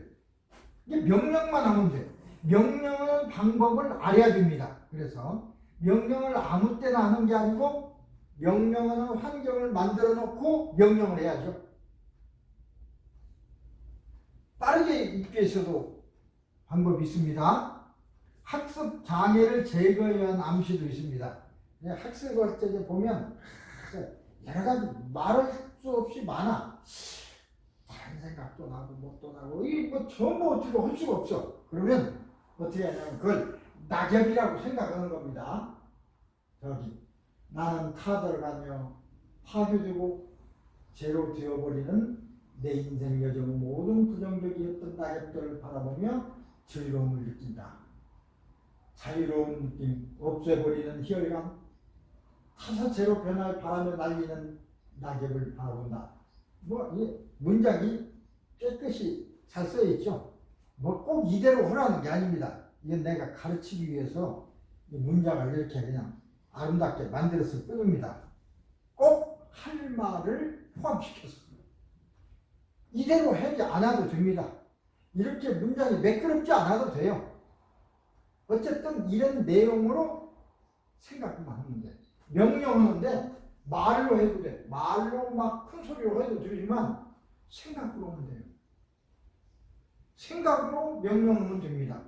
이게 명령만 하면 돼. 명령은 방법을 알아야 됩니다. 그래서 명령을 아무 때나 하는 게 아니고 명령하는 환경을 만들어 놓고 명령을 해야죠. 빠르게 읽기 위해서도 방법이 있습니다. 학습 장애를 제거해야 하는 암시도 있습니다. 학습할 때 보면 여러 가지 말할 수 없이 많아. 다른 생각도 나고 뭣도 나고 이 뭐 전부 어떻게 할 수가 없어. 그러면 어떻게 하냐면 그걸 낙엽이라고 생각하는 겁니다. 저기 나는 타들어가며 파괴되고 죄로 되어버리는 내 인생 여정 모든 부정적이었던 낙엽들을 바라보며 즐거움을 느낀다. 자유로운 느낌, 없애버리는 희열감, 타사체로 변할 바람에 날리는 낙엽을 바라본다. 뭐 이 문장이 깨끗이 잘 써있죠. 뭐 꼭 이대로 하라는 게 아닙니다. 이건 내가 가르치기 위해서 이 문장을 이렇게 그냥 아름답게 만들었을 뿐입니다. 꼭 할 말을 포함시켰습니다. 이대로 하지 않아도 됩니다. 이렇게 문장이 매끄럽지 않아도 돼요. 어쨌든 이런 내용으로 생각만 하면 돼. 명령하는데 말로 해도 돼. 말로 막 큰 소리로 해도 되지만 생각으로 하면 돼요. 생각으로 명령하면 됩니다.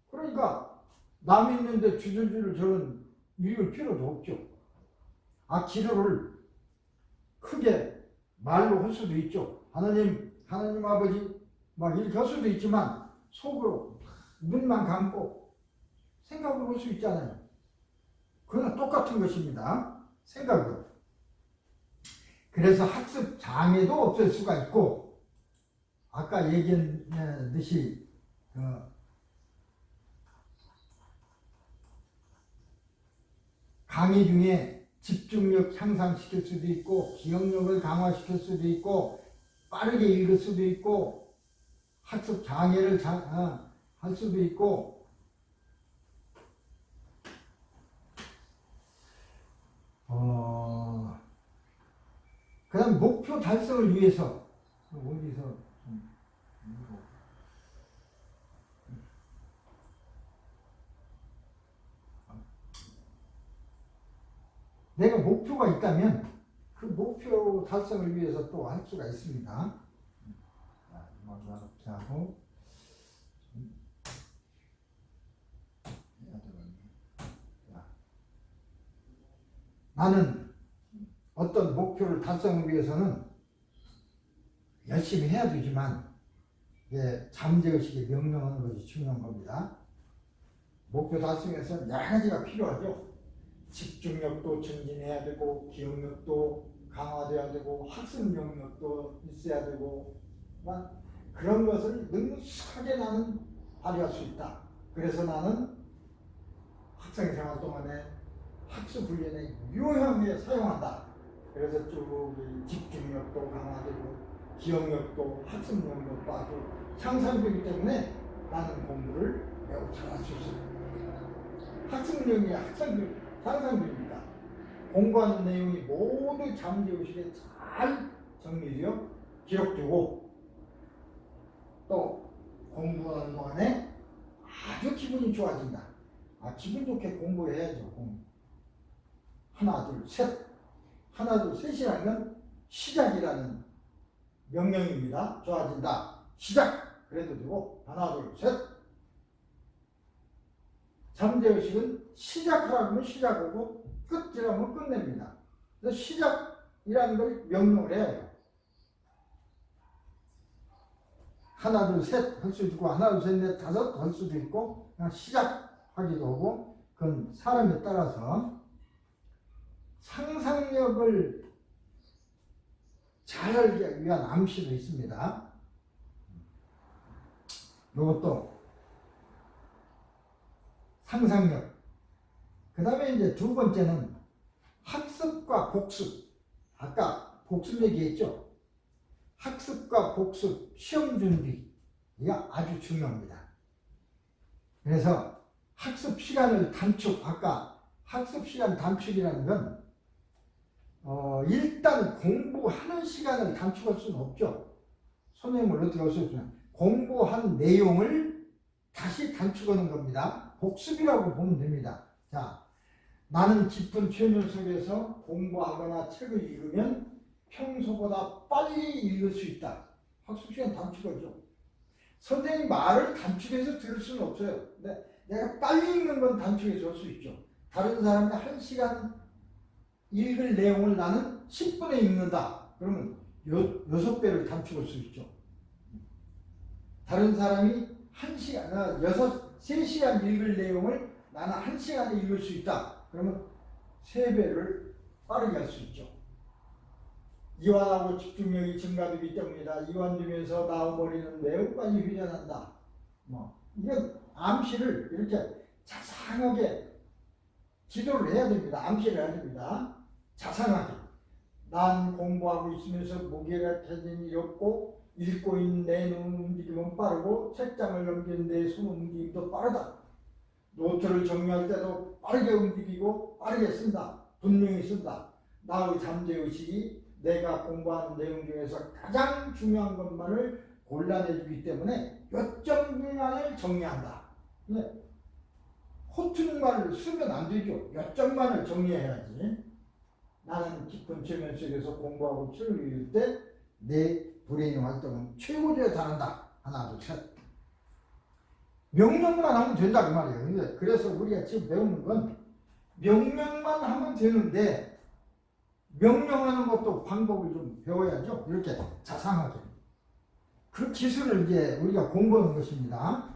그러니까 남이 있는데 주저주저 저는 읽을 필요도 없죠. 기도를 크게 말로 할 수도 있죠. 하나님 아버지 막 이렇게 할 수도 있지만 속으로 눈만 감고 생각을 할 수 있잖아요. 그건 똑같은 것입니다. 생각으로. 그래서 학습 장애도 없앨 수가 있고 아까 얘기했듯이 강의 중에 집중력 향상시킬 수도 있고 기억력을 강화시킬 수도 있고 빠르게 읽을 수도 있고 학습 장애를 할 수도 있고 그 다음 목표 달성을 위해서 어디서 내가 목표가 있다면 그 목표 달성을 위해서 또 할 수가 있습니다. 이렇게 하고 나는 어떤 목표를 달성하기 위해서는 열심히 해야 되지만 잠재의식에 명령하는 것이 중요한 겁니다. 목표 달성에서 여러 가지가 필요하죠. 집중력도 증진해야 되고 기억력도 강화돼야 되고 학습 능력도 있어야 되고 그런 것을 능숙하게 나는 발휘할 수 있다. 그래서 나는 학생생활 동안에 학습 훈련에 유용하게 사용한다. 그래서 쭉 집중력도 강화되고 기억력도 학습 능력도 아주 향상되기 때문에 나는 공부를 매우 잘할 수 있습니다. 학습 능력이 향상됩니다. 공부하는 내용이 모두 잠재의식에 잘 정리되어 기록되고 또 공부하는 동안에 아주 기분이 좋아진다. 기분 좋게 공부해야죠. 하나 둘 셋. 하나 둘 셋이라는 건 시작이라는 명령입니다. 좋아진다. 시작. 그래도 되고 하나 둘 셋. 잠재의식은 시작하라면 시작하고 끝이라면 끝냅니다. 그래서 시작이라는 걸 명령을 해야 해요. 하나 둘 셋 할 수도 있고 하나 둘 셋 넷 다섯 할 수도 있고 그냥 시작하기도 하고 그건 사람에 따라서 상상력을 잘 알기 위한 암시도 있습니다. 이것도 상상력. 그 다음에 이제 두 번째는 학습과 복습. 아까 복습 얘기했죠. 학습과 복습, 시험 준비. 이게 아주 중요합니다. 그래서 학습 시간을 아까 학습 시간 단축이라는 건 일단 공부하는 시간을 단축할 수는 없죠. 선생님을 어떻게 할 수 없으면 공부한 내용을 다시 단축하는 겁니다. 복습이라고 보면 됩니다. 자, 나는 깊은 최면 속에서 공부하거나 책을 읽으면 평소보다 빨리 읽을 수 있다. 학습 시간 단축하죠. 선생님 말을 단축해서 들을 수는 없어요. 근데 내가 빨리 읽는 건 단축해서 할 수 있죠. 다른 사람이 1시간 읽을 내용을 나는 10분에 읽는다. 그러면 6배를 단축할 수 있죠. 다른 사람이 3시간 읽을 내용을 나는 1시간에 읽을 수 있다. 그러면 3배를 빠르게 할 수 있죠. 이완하고 집중력이 증가되기 때문이다. 이완되면서 나머리는 매우 빨리 회전한다. 이건 암시를 이렇게 자상하게 지도를 해야 됩니다. 암시를 해야 됩니다. 자상하게. 난 공부하고 있으면서 무게가 캐진이 없고 읽고 있는 내 눈 움직임은 빠르고 책장을 넘기는 내 손 움직임도 빠르다. 노트를 정리할 때도 빠르게 움직이고 빠르게 쓴다. 분명히 쓴다. 나의 잠재의식이 내가 공부하는 내용 중에서 가장 중요한 것만을 골라내주기 때문에 몇 점만을 정리한다. 허튼 말을 쓰면 안 되죠. 몇 점만을 정리해야지. 나는 깊은 최면 속에서 공부하고 책을 읽을 때 내 브레인 활동은 최고조에 달한다. 하나, 둘, 셋. 명령만 하면 된다 그 말이에요. 그래서 우리가 지금 배우는 건 명령만 하면 되는데 명령하는 것도 방법을 좀 배워야죠. 이렇게 자상하게. 그 기술을 이제 우리가 공부하는 것입니다.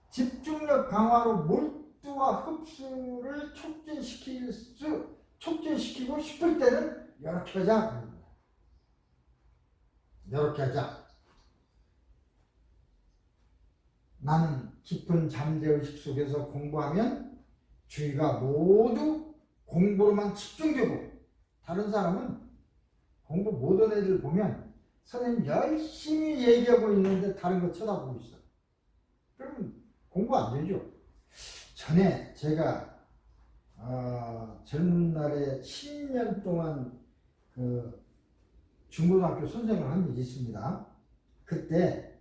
집중력 강화로 몰두와 흡수를 촉진시키고 싶을 때는 이렇게 하자. 이렇게 하자. 나는 깊은 잠재의식 속에서 공부하면 주의가 모두 공부로만 집중되고, 다른 사람은 공부 못한 애들 보면 선생님 열심히 얘기하고 있는데 다른 거 쳐다보고 있어. 그러면 공부 안 되죠. 전에 제가 젊은 날에 10년 동안 그 중고등학교 선생님을 한 일이 있습니다. 그때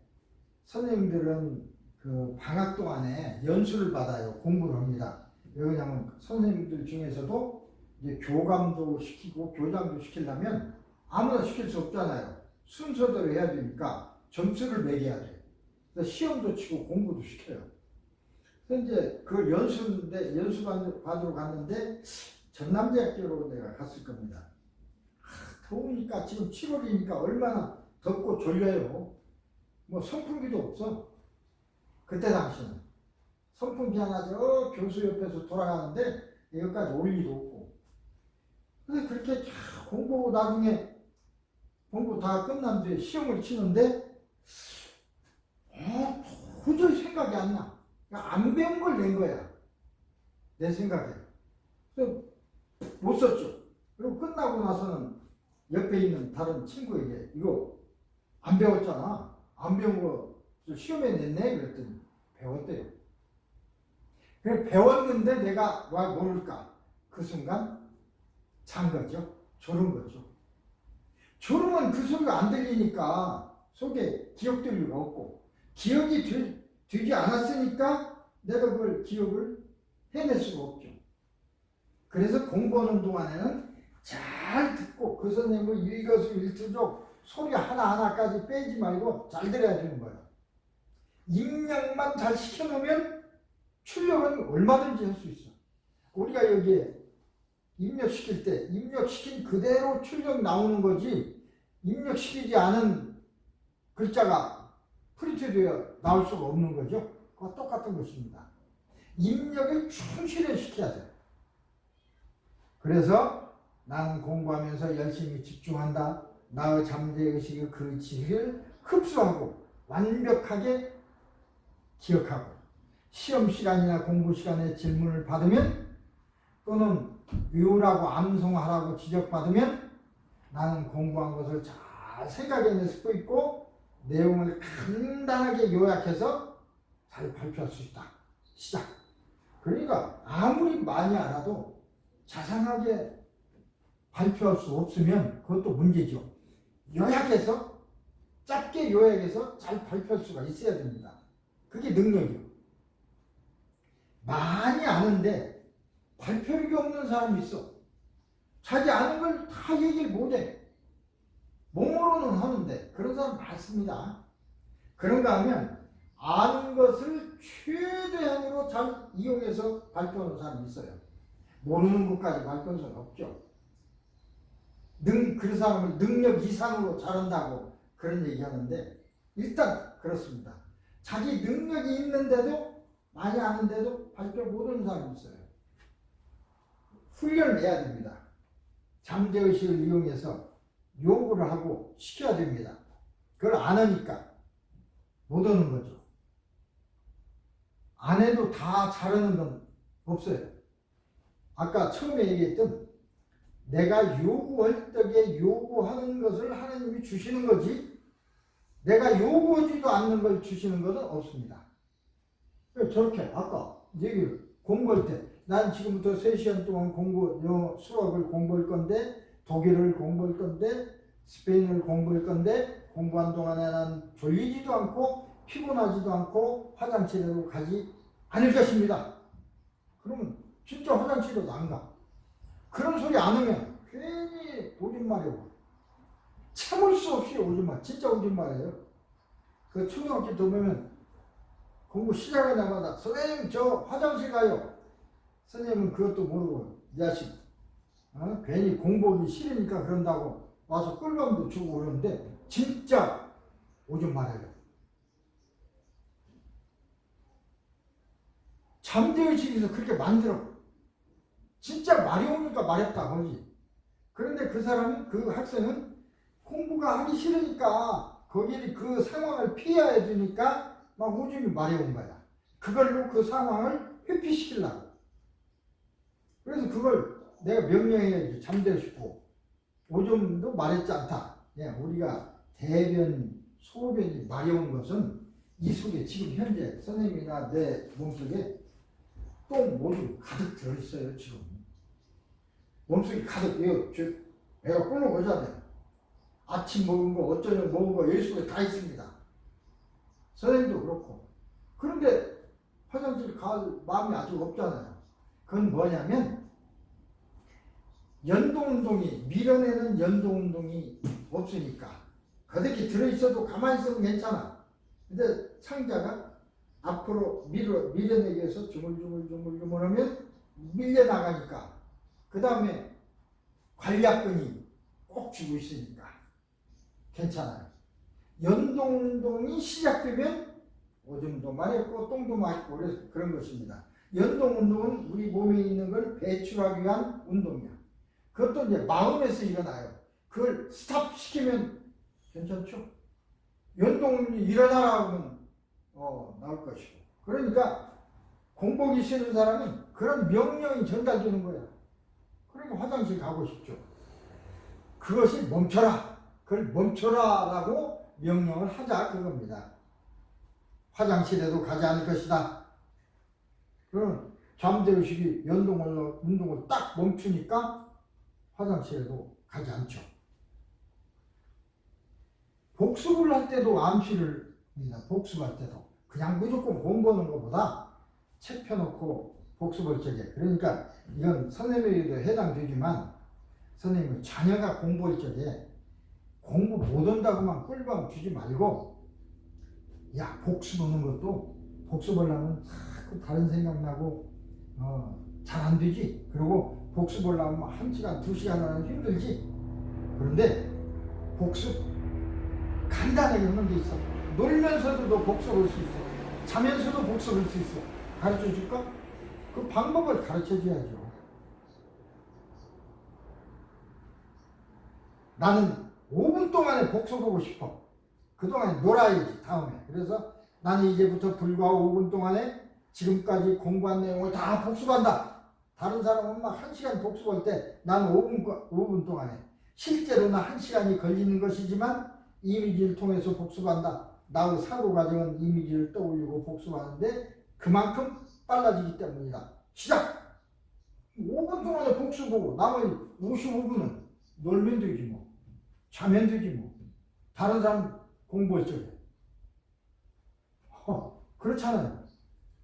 선생님들은 그 방학 동안에 연수를 받아요. 공부를 합니다. 왜냐하면 선생님들 중에서도 이제 교감도 시키고 교장도 시키려면 아무나 시킬 수 없잖아요. 순서대로 해야 되니까 점수를 매겨야 돼요. 그래서 시험도 치고 공부도 시켜요. 그래서 이제 그 연수 받으러 갔는데 전남대학교로 내가 갔을 겁니다. 더우니까 지금 7월이니까 얼마나 덥고 졸려요. 뭐 선풍기도 없어. 그때 당시는 선풍기 하나 저 교수 옆에서 돌아가는데 여기까지 올 리도 없고. 그래서 그렇게 공부 나중에 공부 다 끝난 뒤에 시험을 치는데 도저히 생각이 안 나. 안 배운 걸 낸 거야. 내 생각에. 그래서 못 썼죠. 그리고 끝나고 나서는 옆에 있는 다른 친구에게 이거 안 배웠잖아. 안 배운 거 시험에 냈네? 그랬더니 배웠대요. 그래 배웠는데 내가 와 모를까? 그 순간 잔 거죠. 졸은 거죠. 졸으면 그 소리가 안 들리니까 속에 기억될 리가 없고, 기억이 되지 않았으니까 내가 그걸 기억을 해낼 수가 없죠. 그래서 공부하는 동안에는 잘 듣고 그 선생님을 일거수일투족 소리 하나하나까지 빼지 말고 잘 들어야 되는 거예요. 입력만 잘 시켜놓으면 출력은 얼마든지 할 수 있어. 우리가 여기에 입력시킬 때 입력시킨 그대로 출력 나오는 거지, 입력시키지 않은 글자가 프린트되어 나올 수가 없는 거죠. 그거 똑같은 것입니다. 입력을 충실히 시켜야 돼요. 그래서 나는 공부하면서 열심히 집중한다. 나의 잠재의식의 그 지식을 흡수하고 완벽하게 기억하고, 시험 시간이나 공부 시간에 질문을 받으면 또는 외우라고 암송하라고 지적받으면 나는 공부한 것을 잘 생각해낼 수 있고 내용을 간단하게 요약해서 잘 발표할 수 있다. 시작. 그러니까 아무리 많이 알아도 자상하게 발표할 수 없으면 그것도 문제죠. 요약해서, 짧게 요약해서 잘 발표할 수가 있어야 됩니다. 그게 능력이요. 많이 아는데 발표력이 없는 사람이 있어. 자기 아는 걸 다 얘기를 못해. 몸으로는 하는데 그런 사람 많습니다. 그런가 하면 아는 것을 최대한으로 잘 이용해서 발표하는 사람이 있어요. 모르는 것까지 발표할 수는 없죠. 그 사람을 능력 이상으로 잘한다고 그런 얘기하는데 일단 그렇습니다. 자기 능력이 있는데도 많이 아는데도 발표 못하는 사람이 있어요. 훈련을 해야 됩니다. 잠재의식을 이용해서 요구를 하고 시켜야 됩니다. 그걸 안 하니까 못 하는 거죠. 안 해도 다 잘하는 건 없어요. 아까 처음에 얘기했던 내가 요구할 때에 요구하는 것을 하나님이 주시는 거지 내가 요구하지도 않는 걸 주시는 것은 없습니다. 저렇게 아까 얘기를 공부할 때 난 지금부터 3시간 동안 수학을 공부할 건데 독일을 공부할 건데 스페인을 공부할 건데 공부한 동안에 난 졸리지도 않고 피곤하지도 않고 화장실에도 가지 않을 것입니다. 그러면 진짜 화장실에도 안 가. 그런 소리 안 하면 괜히 오줌 마려워. 참을 수 없이 오줌 마. 진짜 오줌 마려요. 그 초등학교 들으면 공부 시작하자마자 선생님 저 화장실 가요. 선생님은 그것도 모르고 이 자식 괜히 공부하기 싫으니까 그런다고 와서 꿀밤도 주고 그러는데 진짜 오줌 마려요. 잠재의식에서 그렇게 만들어. 진짜 마려우니까 마렵다 그러지. 그런데 그 사람은 그 학생은 공부가 하기 싫으니까 거기 그 상황을 피해야 되니까 막 오줌이 마려운 거야. 그걸로 그 상황을 회피시키려고. 그래서 그걸 내가 명령해야지. 잠재우시고 오줌도 마렵지 않다. 우리가 대변, 소변이 마려운 것은 이 속에 지금 현재 선생님이나 내 몸속에 똥, 오줌 가득 들어있어요. 지금 몸속에 가득 배가 꿀렁 거잖아요. 아침 먹은 거 저녁 먹은 거 여기 속에 다 있습니다. 선생님도 그렇고. 그런데 화장실 갈 마음이 아직 없잖아요. 그건 뭐냐면 연동운동이 밀어내는 연동운동이 없으니까 그렇게 들어있어도 가만히 있으면 괜찮아. 근데 창자가 앞으로 밀어내기 위해서 주물주물하면 밀려나가니까 그 다음에 관략근이 꼭 쥐고 있으니까 괜찮아요. 연동운동이 시작되면 오줌도 마렵고 똥도 마렵고 그래서 그런 것입니다. 연동운동은 우리 몸에 있는 걸 배출하기 위한 운동이야. 그것도 이제 마음에서 일어나요. 그걸 스탑시키면 괜찮죠? 연동운동이 일어나라 하면 나올 것이고. 그러니까 공복이 싫은 사람은 그런 명령이 전달되는 거야. 그러니까 화장실 가고 싶죠. 그것이 멈춰라. 그걸 멈춰라라고 명령을 하자 그겁니다. 화장실에도 가지 않을 것이다. 그럼 잠재의식이 운동을 딱 멈추니까 화장실에도 가지 않죠. 복습을 할 때도 암시를 합니다. 복습할 때도 그냥 무조건 공부하는 것보다 책 펴놓고 복습할 적에 그러니까 이건 선생님에게도 해당되지만 선생님은 자녀가 공부할 적에 공부 못한다고만 꿀밤 주지 말고 야 복습하는 것도 복습하려면 자꾸 다른 생각나고 잘 안 되지. 그리고 복습하려면 1시간 2시간 하면 힘들지. 그런데 복습 간단하게 하는 게 있어. 놀면서도 너 복습할 수 있어. 자면서도 복습할 수 있어. 가르쳐 줄까? 그 방법을 가르쳐 줘야죠. 나는 5분 동안에 복습하고 싶어. 그동안에 놀아야지 다음에. 그래서 나는 이제부터 불과 5분 동안에 지금까지 공부한 내용을 다 복습한다. 다른 사람은 막 1시간 복습할 때 나는 5분 동안에 실제로는 1시간이 걸리는 것이지만 이미지를 통해서 복습한다. 나의 사고 과정은 이미지를 떠올리고 복습하는데 그만큼 빨라지기 때문이다. 시작! 5분 동안에 복습하고 나머지 55분은 놀면 되지 뭐. 자면 되지 뭐. 다른 사람 공부할 적에. 그렇잖아요.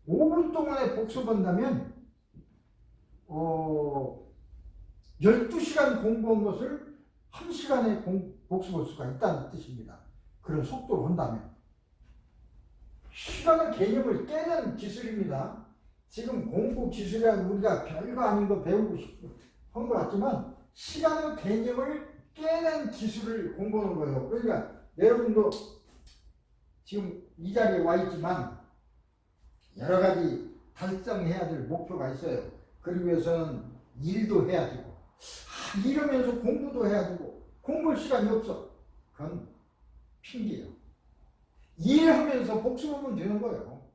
5분 동안에 복습한다면 12시간 공부한 것을 1시간에 복습할 수가 있다는 뜻입니다. 그런 속도로 한다면. 시간의 개념을 깨는 기술입니다. 지금 공부 기술이라고 우리가 별거 아닌 거 배우고 싶고 한 것 같지만 시간의 개념을 깨는 기술을 공부하는 거예요. 그러니까 여러분도 지금 이 자리에 와 있지만 여러 가지 달성해야 될 목표가 있어요. 그러기 위해서는 일도 해야 되고 이러면서 공부도 해야 되고 공부할 시간이 없어. 그건 핑계예요. 일하면서 복습하면 되는 거예요.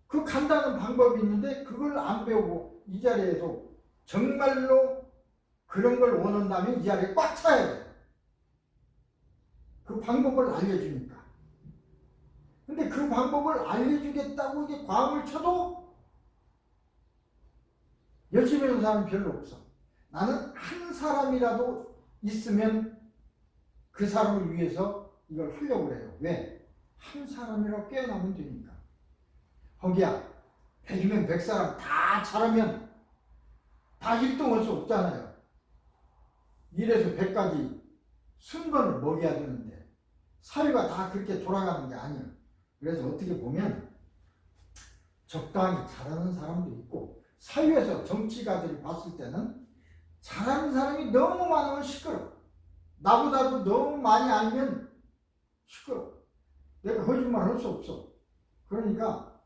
그 간단한 방법이 있는데 그걸 안 배우고 이 자리에도 정말로 그런 걸 원한다면 이 자리에 꽉 차야 돼요. 그 방법을 알려주니까. 근데 그 방법을 알려주겠다고 이게 과음을 쳐도 열심히 하는 사람은 별로 없어. 나는 한 사람이라도 있으면 그 사람을 위해서 이걸 하려고 해요. 왜? 한 사람이라도 깨어나면 되니까. 거기야 100이면 100사람 다 잘하면 다 1등할 수 없잖아요. 1에서 100까지 순번을 먹여야 되는데 사회가 다 그렇게 돌아가는 게 아니에요. 그래서 어떻게 보면 적당히 잘하는 사람도 있고 사회에서 정치가들이 봤을 때는 잘하는 사람이 너무 많으면 시끄러워. 나보다도 너무 많이 알면 시끄러워. 내가 거짓말 할 수 없어. 그러니까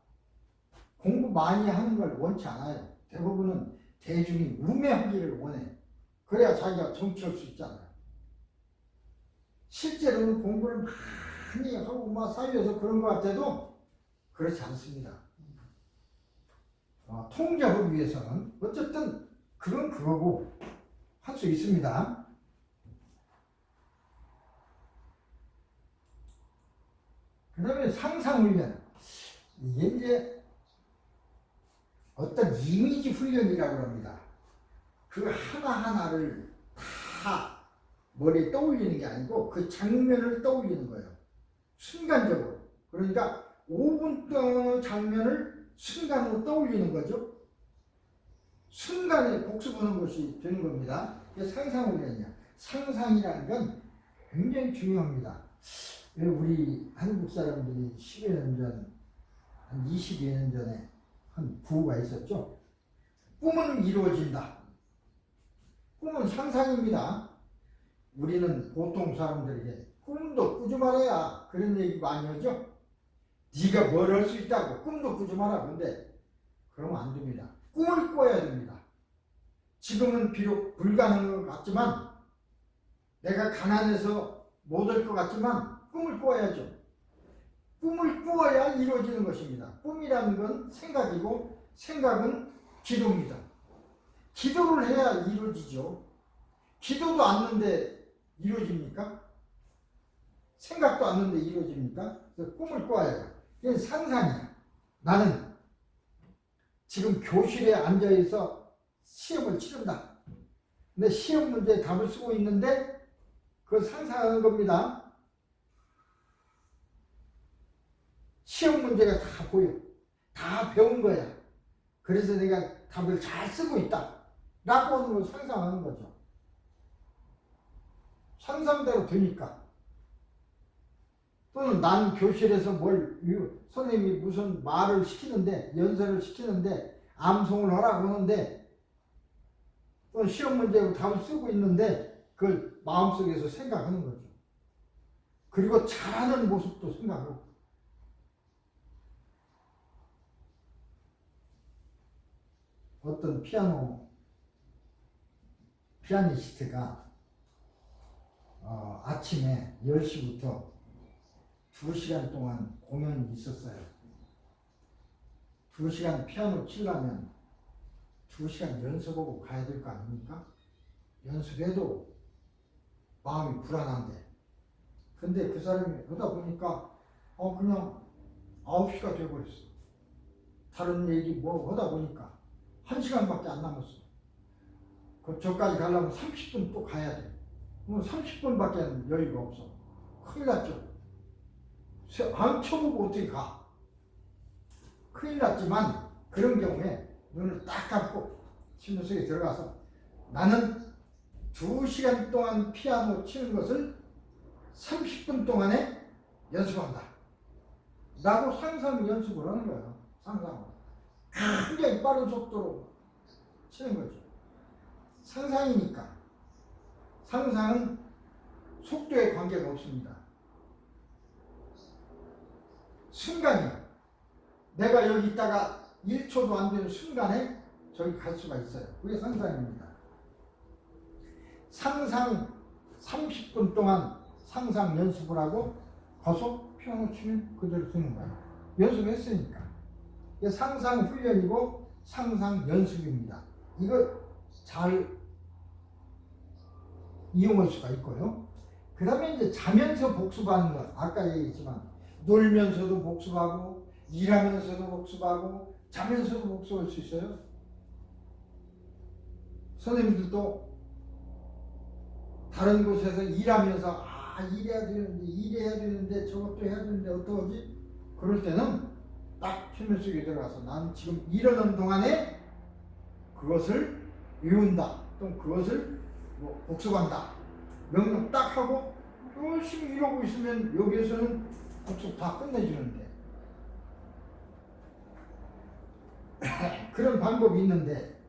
공부 많이 하는 걸 원치 않아요. 대부분은 대중이 우매하기를 원해. 그래야 자기가 정치할 수 있잖아요. 실제로는 공부를 많이 하고 막 사회에서 그런 것 같아도 그렇지 않습니다. 통제하기 위해서는 어쨌든 그건 그거고 할 수 있습니다. 그 다음에 상상훈련. 이게 이제 어떤 이미지 훈련이라고 합니다. 그 하나하나를 다 머리에 떠올리는 게 아니고 그 장면을 떠올리는 거예요. 순간적으로. 그러니까 5분 동안의 장면을 순간으로 떠올리는 거죠. 순간에 복습하는 것이 되는 겁니다. 이게 상상훈련이야. 상상이라는 건 굉장히 중요합니다. 우리 한국 사람들이 10여 년 전, 한 20여 년 전에 한 구호가 있었죠. 꿈은 이루어진다. 꿈은 상상입니다. 우리는 보통 사람들에게 꿈도 꾸지 말아야 그런 얘기 많이 하죠. 네가 뭘 할 수 있다고 꿈도 꾸지 마라. 근데 그러면 안 됩니다. 꿈을 꿔야 됩니다. 지금은 비록 불가능한 것 같지만 내가 가난해서 못 할 것 같지만 꿈을 꿔야죠. 꿈을 꾸어야 이루어지는 것입니다. 꿈이라는 건 생각이고 생각은 기도입니다. 기도를 해야 이루어지죠. 기도도 않는데 이루어집니까? 생각도 않는데 이루어집니까? 그래서 꿈을 꿔야 이게 상상이야. 나는 지금 교실에 앉아있어 시험을 치른다. 근데 시험 문제에 답을 쓰고 있는데 그걸 상상하는 겁니다. 시험 문제가 다 보여. 다 배운 거야. 그래서 내가 답을 잘 쓰고 있다. 라고 하는 걸 상상하는 거죠. 상상대로 되니까. 또는 난 교실에서 선생님이 무슨 말을 시키는데, 연설을 시키는데, 암송을 하라고 하는데, 또는 시험 문제로 답을 쓰고 있는데, 그걸 마음속에서 생각하는 거죠. 그리고 잘하는 모습도 생각하고. 어떤 피아니스트가 아침에 10시부터 2시간 동안 공연이 있었어요. 2시간 피아노 치려면 2시간 연습하고 가야 될 거 아닙니까? 연습해도 마음이 불안한데. 근데 그 사람이 그러다 보니까 그냥 9시가 되어버렸어. 다른 얘기 뭐 하다 보니까 1시간밖에 안 남았어. 저까지 가려면 30분 또 가야 돼. 그럼 30분밖에 여유가 없어. 큰일 났죠. 안 쳐보고 어떻게 가? 큰일 났지만 그런 경우에 눈을 딱 감고 침대 속에 들어가서 나는 2시간 동안 피아노 치는 것을 30분 동안에 연습한다. 라고 상상 연습을 하는 거야. 상상을. 굉장히 빠른 속도로 치는 거죠. 상상이니까. 상상은 속도에 관계가 없습니다. 순간이요. 내가 여기 있다가 1초도 안 되는 순간에 저기 갈 수가 있어요. 그게 상상입니다. 상상 30분 동안 상상 연습을 하고 가서 피아노 치면 그대로 쓰는 거예요. 연습했으니까. 이게 상상 훈련이고 상상 연습입니다. 이거 잘 이용할 수가 있고요. 그 다음에 이제 자면서 복습하는 것. 아까 얘기했지만 놀면서도 복습하고 일하면서도 복습하고 자면서도 복습할 수 있어요. 선생님들도 다른 곳에서 일하면서 일해야 되는데 저것도 해야 되는데 어떡하지? 그럴 때는 딱 최면 속에 들어가서 나는 지금 이러는 동안에 그것을 외운다. 또 그것을 복습한다. 명령 딱 하고 열심히 이러고 있으면 여기에서는 복습 다 끝내주는데 그런 방법이 있는데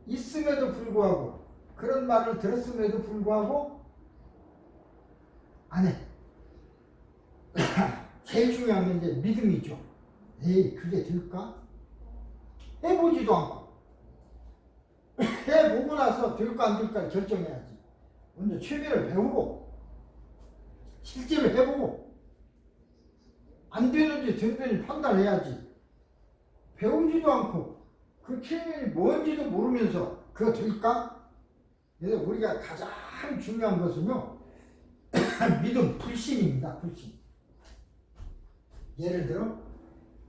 있음에도 불구하고 그런 말을 들었음에도 불구하고 안 해. 제일 중요한 게 이제 믿음이죠. 에이 그게 될까? 해보지도 않고 해보고 나서 될까 안 될까 결정해야지. 먼저 최면을 배우고 실제로 해보고 안 되는지 된는지 판단해야지. 배우지도 않고 그 최면이 뭔지도 모르면서 그거 될까? 그래서 우리가 가장 중요한 것은요 믿음, 불신입니다. 불신. 예를 들어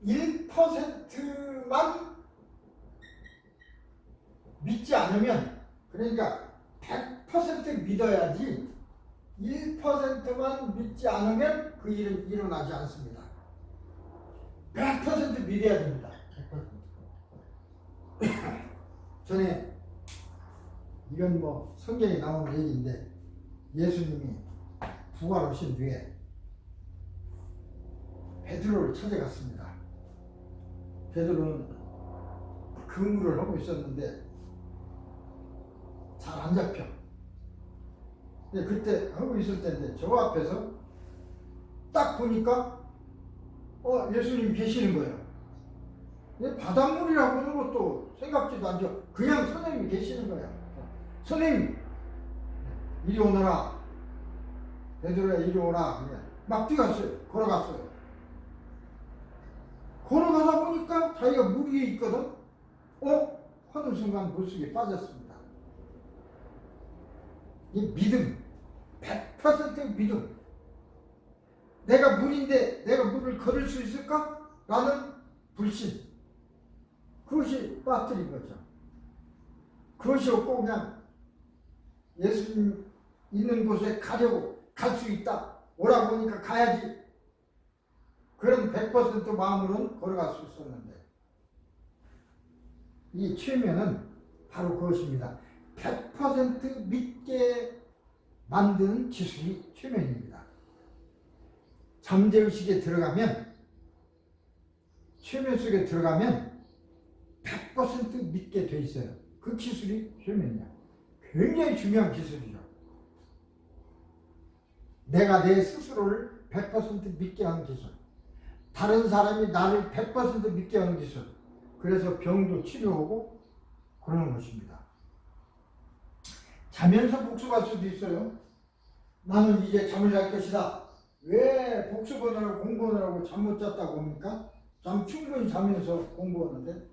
1%만 믿지 않으면, 그러니까 100% 믿어야지 1%만 믿지 않으면 그 일은 일어나지 않습니다. 100% 믿어야 됩니다. 100%. 전에 이건 성경에 나오는 얘기인데 예수님이 부활하신 뒤에 베드로를 찾아갔습니다. 베드로는 근무를 하고 있었는데 잘 안 잡혀. 근데 그때 하고 있을 때인데 저 앞에서 딱 보니까 예수님이 계시는 거예요. 근데 바닷물이라고 하는 것도 생각지도 않죠. 그냥 선생님이 계시는 거예요. 선생님 이리 오너라. 베드로야 이리 오라. 그냥 막 뛰어갔어요. 걸어갔어요. 걸어가다 보니까 자기가 물 위에 있거든. 하는 순간 물속에 빠졌습니다. 이 믿음, 100% 믿음. 내가 물인데 내가 물을 걸을 수 있을까? 라는 불신. 그것이 빠뜨린 거죠. 그것이 없고 그냥 예수님 있는 곳에 가려고 갈 수 있다. 오라고 하니까 가야지. 그런 100% 마음으로는 걸어갈 수 있었는데 이 최면은 바로 그것입니다. 100% 믿게 만드는 기술이 최면입니다. 잠재의식에 들어가면, 최면 속에 들어가면 100% 믿게 돼 있어요. 그 기술이 최면이야. 굉장히 중요한 기술이죠. 내가 내 스스로를 100% 믿게 하는 기술. 다른 사람이 나를 100% 믿게 하는 기술. 그래서 병도 치료하고 그러는 것입니다. 자면서 복습할 수도 있어요. 나는 이제 잠을 잘 것이다. 왜 복습하느라고 공부하느라고 잠 못 잤다고 합니까? 잠 충분히 자면서 공부하는데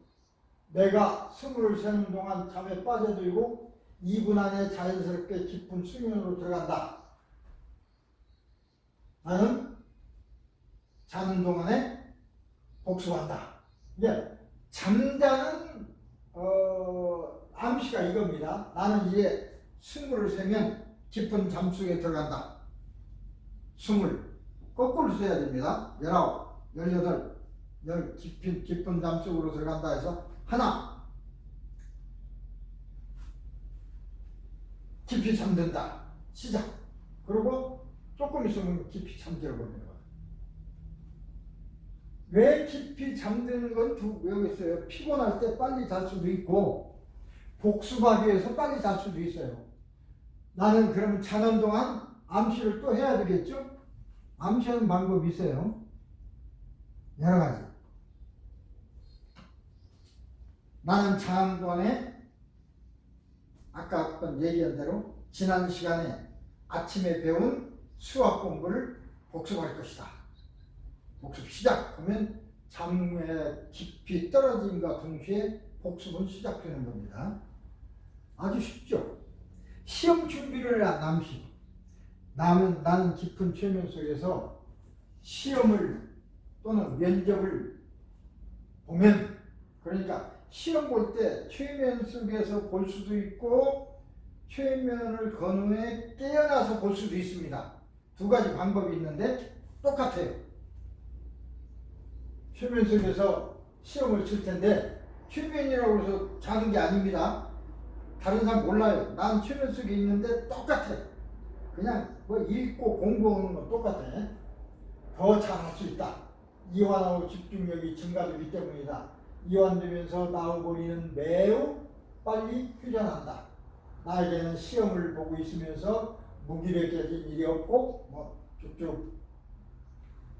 내가 숨을 쉬는 동안 잠에 빠져들고 2분 안에 자연스럽게 깊은 수면으로 들어간다. 나는 자는 동안에 복습한다. 잠자는 암시가 이겁니다. 나는 이제 숨을 쉬면 깊은 잠 속에 들어간다. 숨을 거꾸로 쉬어야 됩니다. 19, 18, 깊은 잠 속으로 들어간다 해서 하나, 깊이 잠든다. 시작. 그리고 조금 있으면 깊이 잠들어 버리는 거예요. 왜 깊이 잠드는 건 두 외우겠어요. 피곤할 때 빨리 잘 수도 있고 복습하기 위해서 빨리 잘 수도 있어요. 나는 그러면 자는 동안 암시를 또 해야 되겠죠? 암시하는 방법이 있어요. 여러 가지. 나는 자는 동안에 아까 한번 얘기한 대로 지난 시간에 아침에 배운 수학 공부를 복습할 것이다. 복습 시작 하면 잠에 깊이 떨어짐과 동시에 복습은 시작되는 겁니다. 아주 쉽죠. 시험 준비를 남시. 나는 깊은 최면 속에서 시험을 또는 면접을 보면, 그러니까 시험 볼 때 최면 속에서 볼 수도 있고 최면을 건 후에 깨어나서 볼 수도 있습니다. 두 가지 방법이 있는데 똑같아요. 최면 속에서 시험을 칠 텐데 최면이라고 해서 자는 게 아닙니다. 다른 사람 몰라요. 난 최면 속에 있는데 똑같아. 그냥 뭐 읽고 공부하는 건 똑같아. 더 잘할 수 있다. 이완하고 집중력이 증가되기 때문이다. 이완되면서 나오고리는 매우 빨리 휴전한다. 나에게는 시험을 보고 있으면서 무기력해진 일이 없고 뭐 쭉쭉.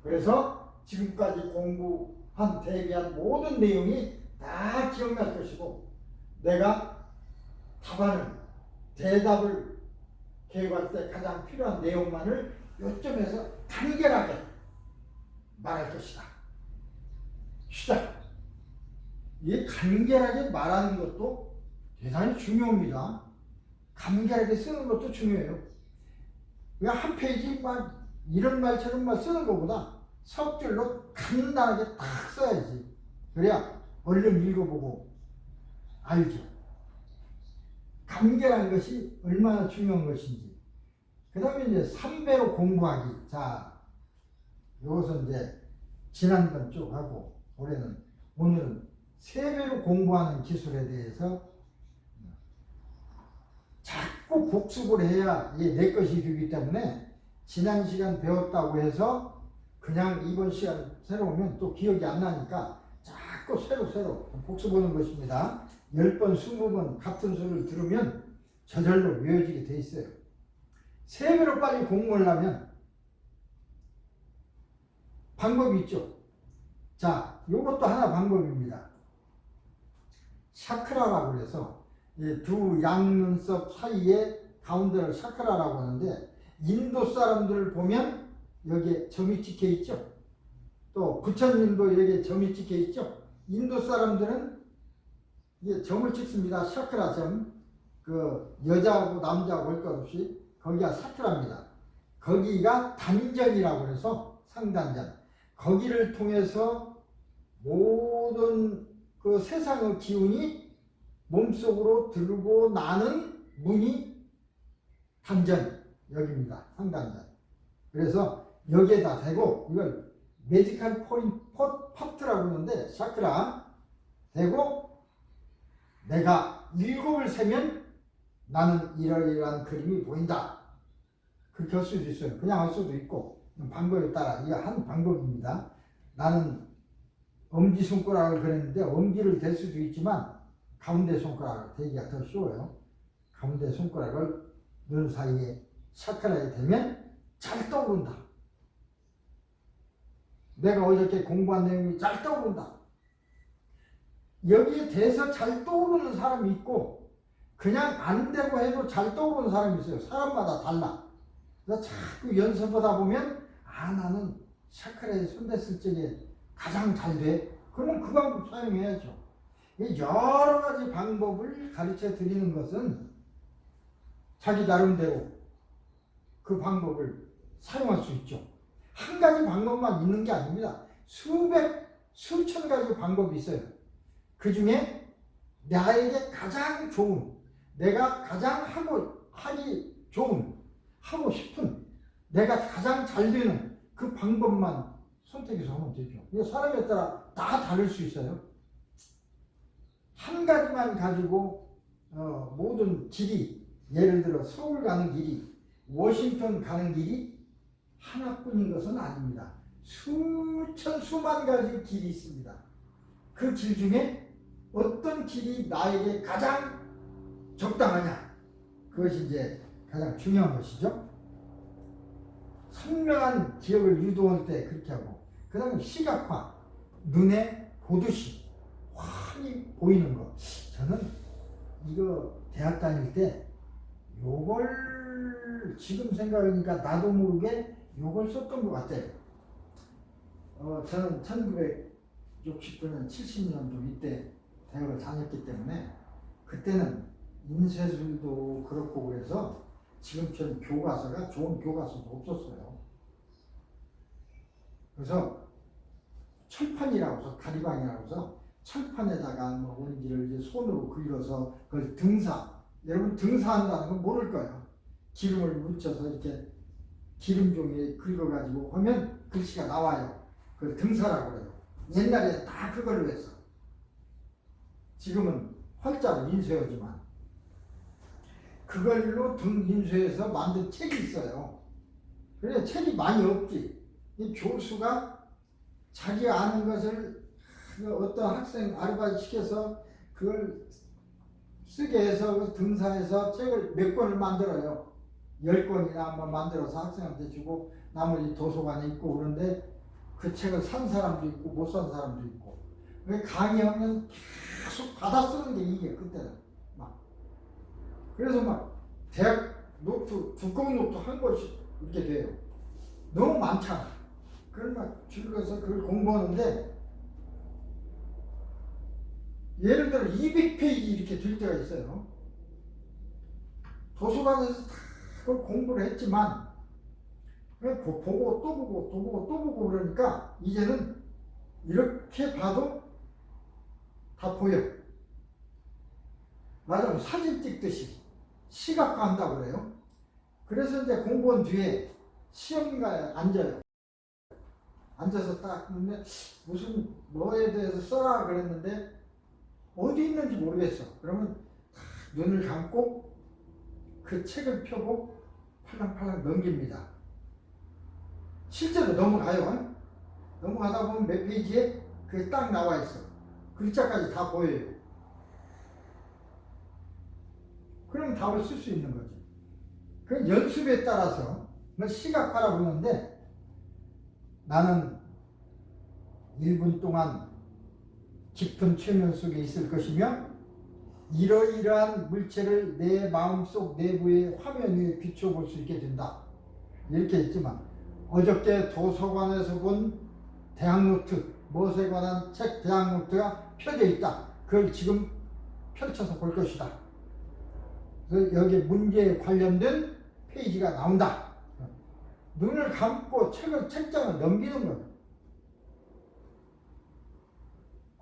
그래서 지금까지 공부한 대비한 모든 내용이 다 기억날 것이고 내가 대답을 계획할 때 가장 필요한 내용만을 요점에서 간결하게 말할 것이다. 시작. 이 간결하게 말하는 것도 대단히 중요합니다. 간결하게 쓰는 것도 중요해요. 그냥 한 페이지 막 이런 말처럼 막 쓰는 것보다 석 줄로 간단하게 딱 써야지. 그래야 얼른 읽어보고 알죠. 간결한 것이 얼마나 중요한 것인지. 그 다음에 이제 3배로 공부하기. 자, 이것은 이제 지난번 쭉 하고 오늘은 3배로 공부하는 기술에 대해서 자꾸 복습을 해야 이게 내 것이 되기 때문에 지난 시간 배웠다고 해서 그냥 이번 시간 새로 오면 또 기억이 안 나니까 자꾸 새로 복습하는 것입니다. 10번, 20번 같은 수를 들으면 저절로 외워지게 돼 있어요. 3배로 빨리 공부하려면 방법이 있죠. 자, 이것도 하나 방법입니다. 샤크라라고 해서 두 양눈썹 사이에 가운데를 샤크라라고 하는데 인도 사람들을 보면 여기에 점이 찍혀 있죠. 또 부처님도 여기에 점이 찍혀 있죠. 인도 사람들은 이게 점을 찍습니다. 샤크라 점. 그 여자하고 남자하고 할 것 없이 거기가 샤크라입니다. 거기가 단전이라고 해서 상단전. 거기를 통해서 모든 그 세상의 기운이 몸속으로 들고 나는 문이 단전, 여기입니다. 상단전. 그래서 여기에다 대고 이걸 매지컬 파트라고 하는데 샤크라 대고 내가 7을 세면 나는 이러이러한 그림이 보인다. 그렇게 할 수도 있어요. 그냥 할 수도 있고 방법에 따라 이게 한 방법입니다. 나는 엄지손가락을 그렸는데 엄지를 댈 수도 있지만 가운데 손가락을 대기가 더 쉬워요. 가운데 손가락을 눈 사이에 샤크라에 대면 잘 떠오른다. 내가 어저께 공부한 내용이 잘 떠오른다. 여기에 대해서 잘 떠오르는 사람이 있고 그냥 안 되고 해도 잘 떠오르는 사람이 있어요. 사람마다 달라. 그래서 자꾸 연습하다 보면 나는 샤크라에 손댔을 적에 가장 잘 돼. 그러면 그 방법 사용해야죠. 여러 가지 방법을 가르쳐 드리는 것은 자기 나름대로 그 방법을 사용할 수 있죠. 한 가지 방법만 있는 게 아닙니다. 수천 가지 방법이 있어요. 그 중에 나에게 가장 좋은, 내가 가장 하기 좋은, 하고 싶은, 내가 가장 잘 되는 그 방법만 선택해서 하면 되죠. 사람에 따라 다 다를 수 있어요. 한 가지만 가지고 모든 길이, 예를 들어 서울 가는 길이, 워싱턴 가는 길이 하나뿐인 것은 아닙니다. 수만 가지 길이 있습니다. 그 길 중에 어떤 길이 나에게 가장 적당하냐, 그것이 이제 가장 중요한 것이죠. 선명한 기억을 유도할 때 그렇게 하고, 그 다음에 시각화, 눈에 보듯이 환히 보이는 것. 저는 이거 대학 다닐 때 요걸 지금 생각하니까 나도 모르게 요걸 썼던 것 같아요. 저는 1969년 70년도 이때 대학을 다녔기 때문에 그때는 인쇄술도 그렇고 그래서 지금처럼 교과서가 좋은 교과서도 없었어요. 그래서 철판이라고 해서 가리방이라고 해서 철판에다가 뭐 원지를 이제 손으로 그려서 그걸 여러분 등사한다는 건 모를 거예요. 기름을 묻혀서 이렇게 기름종이에 긁어가지고 하면 글씨가 나와요. 그걸 등사라고 그래요. 옛날에 다 그걸로 했어. 지금은 활자로 인쇄하지만 그걸로 등 인쇄해서 만든 책이 있어요. 그래 책이 많이 없지. 이 교수가 자기가 아는 것을 어떤 학생 아르바이트 시켜서 그걸 쓰게 해서 등사해서 책을 몇 권을 만들어요. 10권이나 한번 만들어서 학생한테 주고 나머지 도서관에 있고. 그런데 그 책을 산 사람도 있고 못 산 사람도 있고. 강의하면 계속 받아 쓰는 게 이게 그때는 막. 그래서 막 대학 노트, 두꺼운 노트 한 권씩 이렇게 돼요. 너무 많잖아. 그걸 막 줄여서 그걸 공부하는데 예를 들어 200페이지 이렇게 될 때가 있어요. 도서관에서 다 그걸 공부를 했지만 보고 또 보고 또 보고 또 보고 그러니까 이제는 이렇게 봐도 다 보여. 맞아요. 사진 찍듯이 시각화한다고 그래요. 그래서 이제 공부한 뒤에 시험가에 앉아요. 앉아서 딱 근데 무슨 뭐에 대해서 써라 그랬는데 어디 있는지 모르겠어. 그러면 눈을 감고 그 책을 펴고 팔랑팔랑 넘깁니다. 실제로 넘어가요. 넘어가다 보면 몇 페이지에 그게 딱 나와 있어. 글자까지 다 보여요. 그럼 답을 쓸 수 있는 거지. 그 연습에 따라서 시각화라고 하는데 나는 1분 동안 깊은 최면 속에 있을 것이며 이러이러한 물체를 내 마음속 내부의 화면 위에 비춰볼 수 있게 된다. 이렇게 했지만 어저께 도서관에서 본 대학노트, 무엇에 관한 책 대학노트가 펴져 있다. 그걸 지금 펼쳐서 볼 것이다. 그래서 여기 문제에 관련된 페이지가 나온다. 눈을 감고 책장을 넘기는 거예요.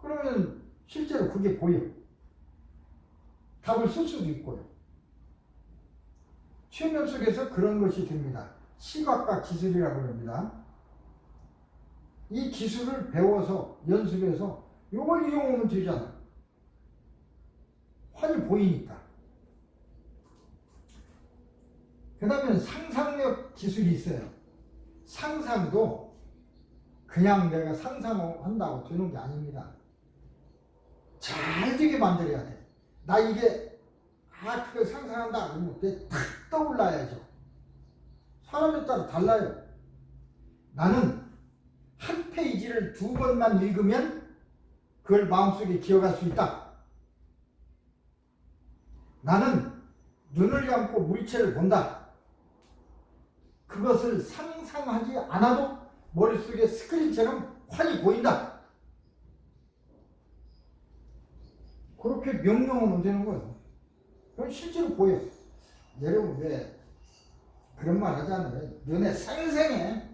그러면 실제로 그게 보여. 답을 쓸 수도 있고요. 최면 속에서 그런 것이 됩니다. 시각화 기술이라고 합니다. 이 기술을 배워서 연습해서 이걸 이용하면 되잖아. 환히 보이니까. 그 다음에 상상력 기술이 있어요. 상상도 그냥 내가 상상한다고 되는 게 아닙니다. 잘 되게 만들어야 돼. 나 이게 그걸 상상한다 그러면 그게 탁 떠올라야죠. 사람에 따라 달라요. 나는 한 페이지를 2번만 읽으면 그걸 마음속에 기억할 수 있다. 나는 눈을 감고 물체를 본다. 그것을 상상하지 않아도 머릿속에 스크린처럼 환히 보인다. 그렇게 명령하면 되는 거예요. 그건 실제로 보여. 여러분 왜 그런 말 하잖아요. 눈에 생생해.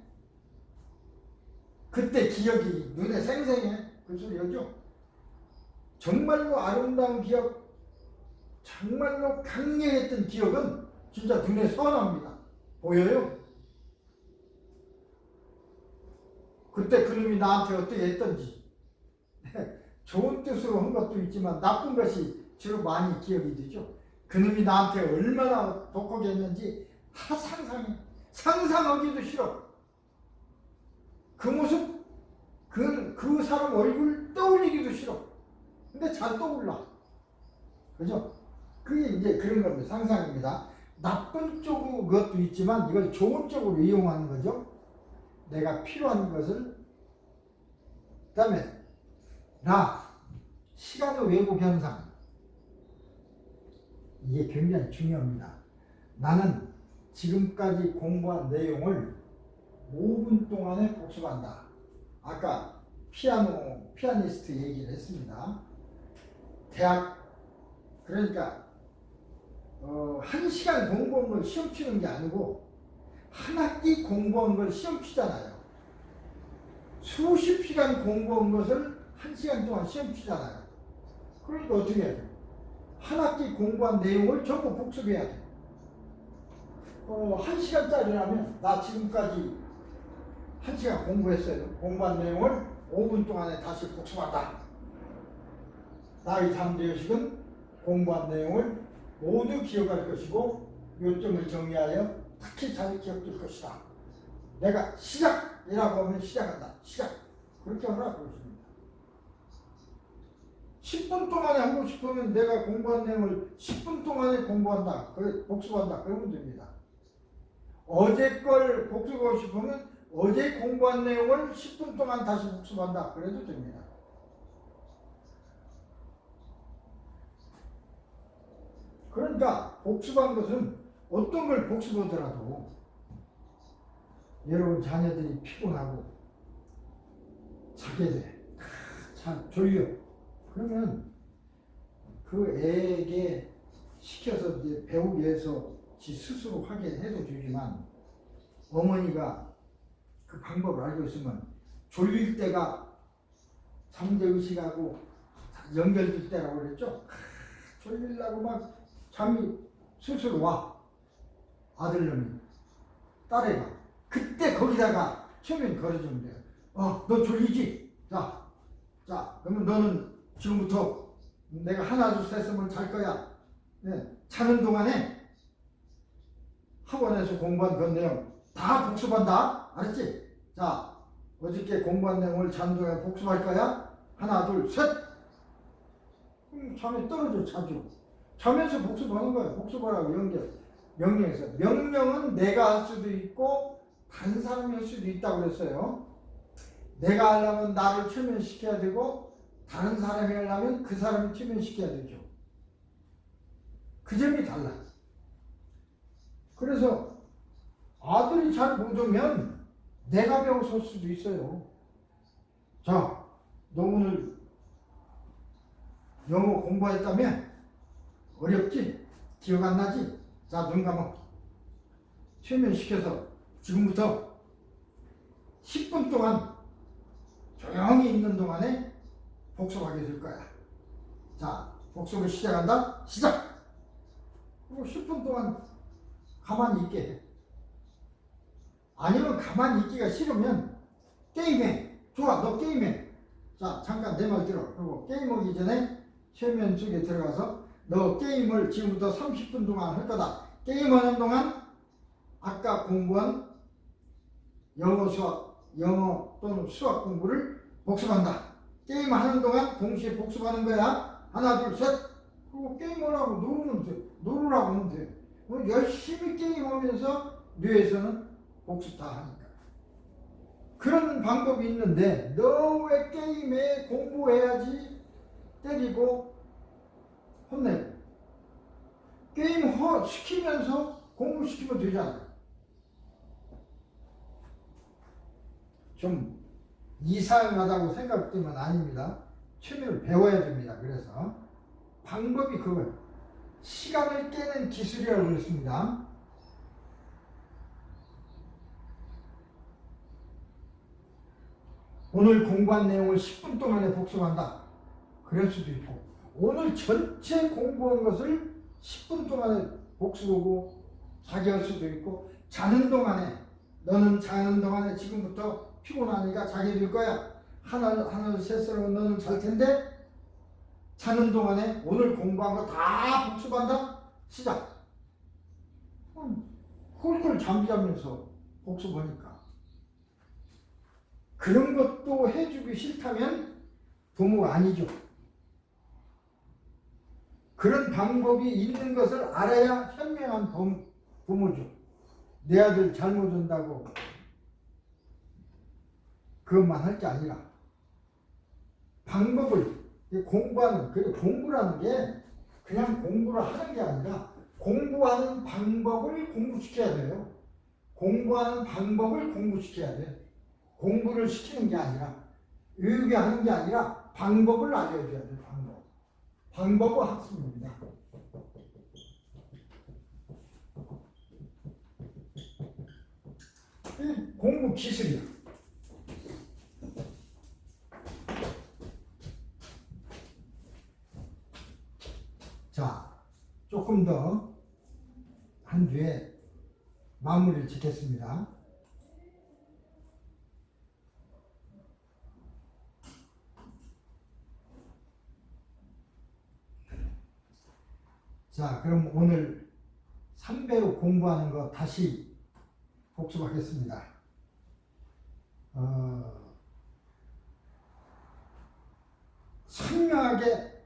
그때 기억이 눈에 생생해. 그 소리죠. 정말로 아름다운 기억, 정말로 강렬했던 기억은 진짜 눈에 선합니다. 보여요. 그때 그놈이 나한테 어떻게 했던지. 좋은 뜻으로 한 것도 있지만 나쁜 것이 주로 많이 기억이 되죠. 그놈이 나한테 얼마나 독하게 했는지 상상해. 상상하기도 싫어. 그 모습, 그 사람 얼굴 떠올리기도 싫어. 근데 잘 떠올라. 그죠? 그게 이제 그런 겁니다. 상상입니다. 나쁜 쪽은 그것도 있지만 이걸 좋은 쪽으로 이용하는 거죠. 내가 필요한 것을. 그 다음에 시간의 왜곡 현상. 이게 굉장히 중요합니다. 나는 지금까지 공부한 내용을 5분 동안에 복습한다. 아까 피아니스트 얘기를 했습니다. 대학, 그러니까 1시간 공부한 걸 시험 치는 게 아니고 한 학기 공부한 걸 시험 치잖아요. 수십 시간 공부한 것을 1시간 동안 시험 치잖아요. 그러니까 어떻게 해야 돼? 한 학기 공부한 내용을 전부 복습해야 돼. 1시간짜리라면 나 지금까지 1시간 공부했어요. 공부한 내용을 5분 동안에 다시 복습한다. 나의 잠재의식은 공부한 내용을 모두 기억할 것이고 요점을 정리하여 특히 잘 기억될 것이다. 내가 시작이라고 하면 시작한다. 시작. 그렇게 하라 그러십니다. 10분 동안에 하고 싶으면 내가 공부한 내용을 10분 동안에 공부한다. 복습한다. 그러면 됩니다. 어제 걸 복습하고 싶으면 어제 공부한 내용을 10분 동안 다시 복습한다. 그래도 됩니다. 그러니까 복습한 것은 어떤 걸 복습하더라도 여러분 자녀들이 피곤하고 자게 돼. 참 졸려. 그러면 그 애에게 시켜서 이제 배우기 위해서 지 스스로 하게 해도 되지만 어머니가 그 방법을 알고 있으면 졸릴 때가 잠재의식하고 연결될 때라고 그랬죠. 졸리려고 막 잠이 스스로 와. 아들놈이 딸애가 그때 거기다가 최면 걸어주면 돼요. 너 졸리지? 자 그러면 너는 지금부터 내가 하나 둘 셋 하면 잘 거야. 네, 자는 동안에 학원에서 공부한 그 내용 다 복습한다. 알았지? 자, 어저께 공부한 내용을 자는 동안에 복습할 거야. 하나 둘 셋. 잠이 떨어져 자주. 자면서 복습하는 거예요. 복습하라고 명령해서. 명령은 내가 할 수도 있고 다른 사람이 할 수도 있다고 그랬어요. 내가 하려면 나를 최면시켜야 되고 다른 사람이 하려면 그 사람을 최면시켜야 되죠. 그 점이 달라. 그래서 아들이 잘 못 오면 내가 배워서 올 수도 있어요. 자, 너 오늘 영어 공부했다며? 어렵지? 기억 안 나지? 자, 눈 감아. 최면시켜서 지금부터 10분 동안 조용히 있는 동안에 복습하게 될 거야. 자, 복습을 시작한다. 시작! 그리고 10분 동안 가만히 있게 해. 아니면 가만히 있기가 싫으면 게임해. 좋아, 너 게임해. 자, 잠깐 내 말 들어. 그리고 게임하기 전에 최면 속에 들어가서 너 게임을 지금부터 30분 동안 할 거다. 게임하는 동안 아까 공부한 영어 또는 수학 공부를 복습한다. 게임하는 동안 동시에 복습하는 거야. 하나, 둘, 셋. 그리고 게임하라고 누르면 돼. 누르라고 하면 돼. 열심히 게임하면서 뇌에서는 복습 다 하니까. 그런 방법이 있는데 너 왜 게임에 공부해야지 때리고 혼내고 게임 시키면서 공부시키면 되잖아요. 좀 이상하다고 생각되면 아닙니다. 최면을 배워야 됩니다. 그래서 방법이 그거예요. 시간을 깨는 기술이라고 그랬습니다. 오늘 공부한 내용을 10분 동안에 복습한다. 그럴 수도 있고 오늘 전체 공부한 것을 10분 동안에 복습하고 자기 할 수도 있고 자는 동안에 너는 자는 동안에 지금부터 피곤하니까 자게 될 거야. 하나 셋으로 너는 잘 텐데 자는 동안에 오늘 공부한 거 다 복습한다. 시작. 홀홀 잠자면서 복습하니까 그런 것도 해주기 싫다면 부모가 아니죠. 그런 방법이 있는 것을 알아야 현명한 부모죠. 내 아들 잘못 온다고 그것만 할 게 아니라 방법을 공부하는, 공부라는 게 그냥 공부를 하는 게 아니라 공부하는 방법을 공부시켜야 돼요. 공부하는 방법을 공부시켜야 돼. 공부를 시키는 게 아니라, 의욕에 하는 게 아니라 방법을 알려줘야 돼. 방법은 학습입니다. 이 공부 기술이야. 자, 조금 더 한 주에 마무리를 짓겠습니다. 자, 그럼 오늘 3배로 공부하는 거 다시 복습하겠습니다. 선명하게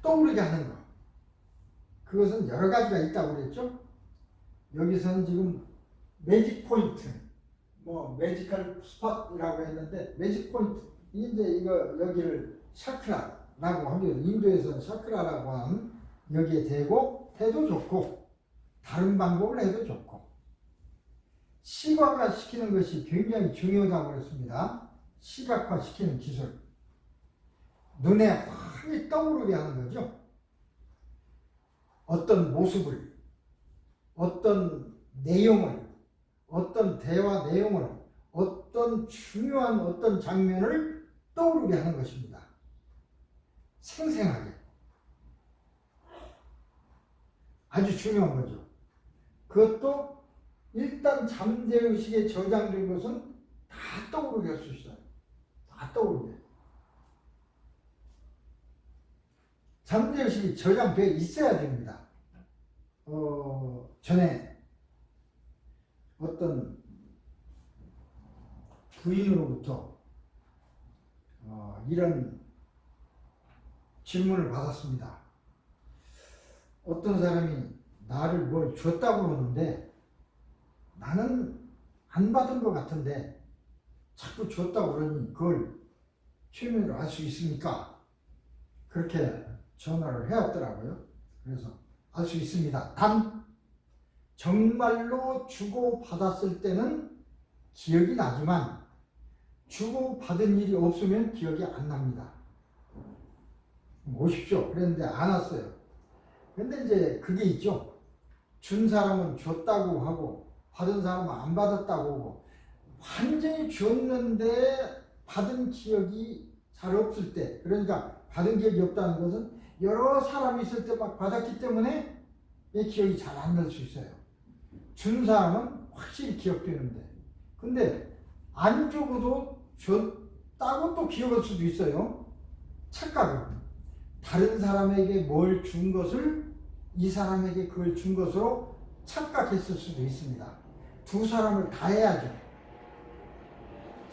떠오르게 하는 거. 그것은 여러 가지가 있다고 그랬죠? 여기서는 지금 매직 포인트, 매지컬 스팟이라고 했는데, 매직 포인트, 이제 여기를 샤크라라고 합니다. 인도에서는 샤크라라고 하는 여기에 대고 해도 좋고, 다른 방법을 해도 좋고, 시각화 시키는 것이 굉장히 중요하다고 그랬습니다. 시각화 시키는 기술. 눈에 확 떠오르게 하는 거죠. 어떤 모습을, 어떤 내용을, 어떤 대화 내용을, 어떤 중요한 어떤 장면을 떠오르게 하는 것입니다. 생생하게. 아주 중요한 거죠. 그것도 일단 잠재의식에 저장된 것은 다 떠오르게 할 수 있어요. 다 떠오르게. 잠재의식이 저장되어 있어야 됩니다. 전에 어떤 부인으로부터 이런 질문을 받았습니다. 어떤 사람이 나를 뭘 줬다고 그러는데 나는 안 받은 것 같은데 자꾸 줬다고 그러니 그걸 최면으로 알 수 있습니까? 그렇게 전화를 해왔더라고요. 그래서 알 수 있습니다. 단 정말로 주고 받았을 때는 기억이 나지만 주고 받은 일이 없으면 기억이 안 납니다. 오십시오. 그랬는데 안 왔어요. 근데 이제 그게 있죠. 준 사람은 줬다고 하고 받은 사람은 안 받았다고 하고, 완전히 줬는데 받은 기억이 잘 없을 때, 그러니까 받은 기억이 없다는 것은 여러 사람이 있을 때 막 받았기 때문에 내 기억이 잘 안 날 수 있어요. 준 사람은 확실히 기억되는데, 근데 안 주고도 줬다고 또 기억할 수도 있어요. 착각을. 다른 사람에게 뭘 준 것을 이 사람에게 그걸 준 것으로 착각했을 수도 있습니다. 두 사람을 다 해야죠.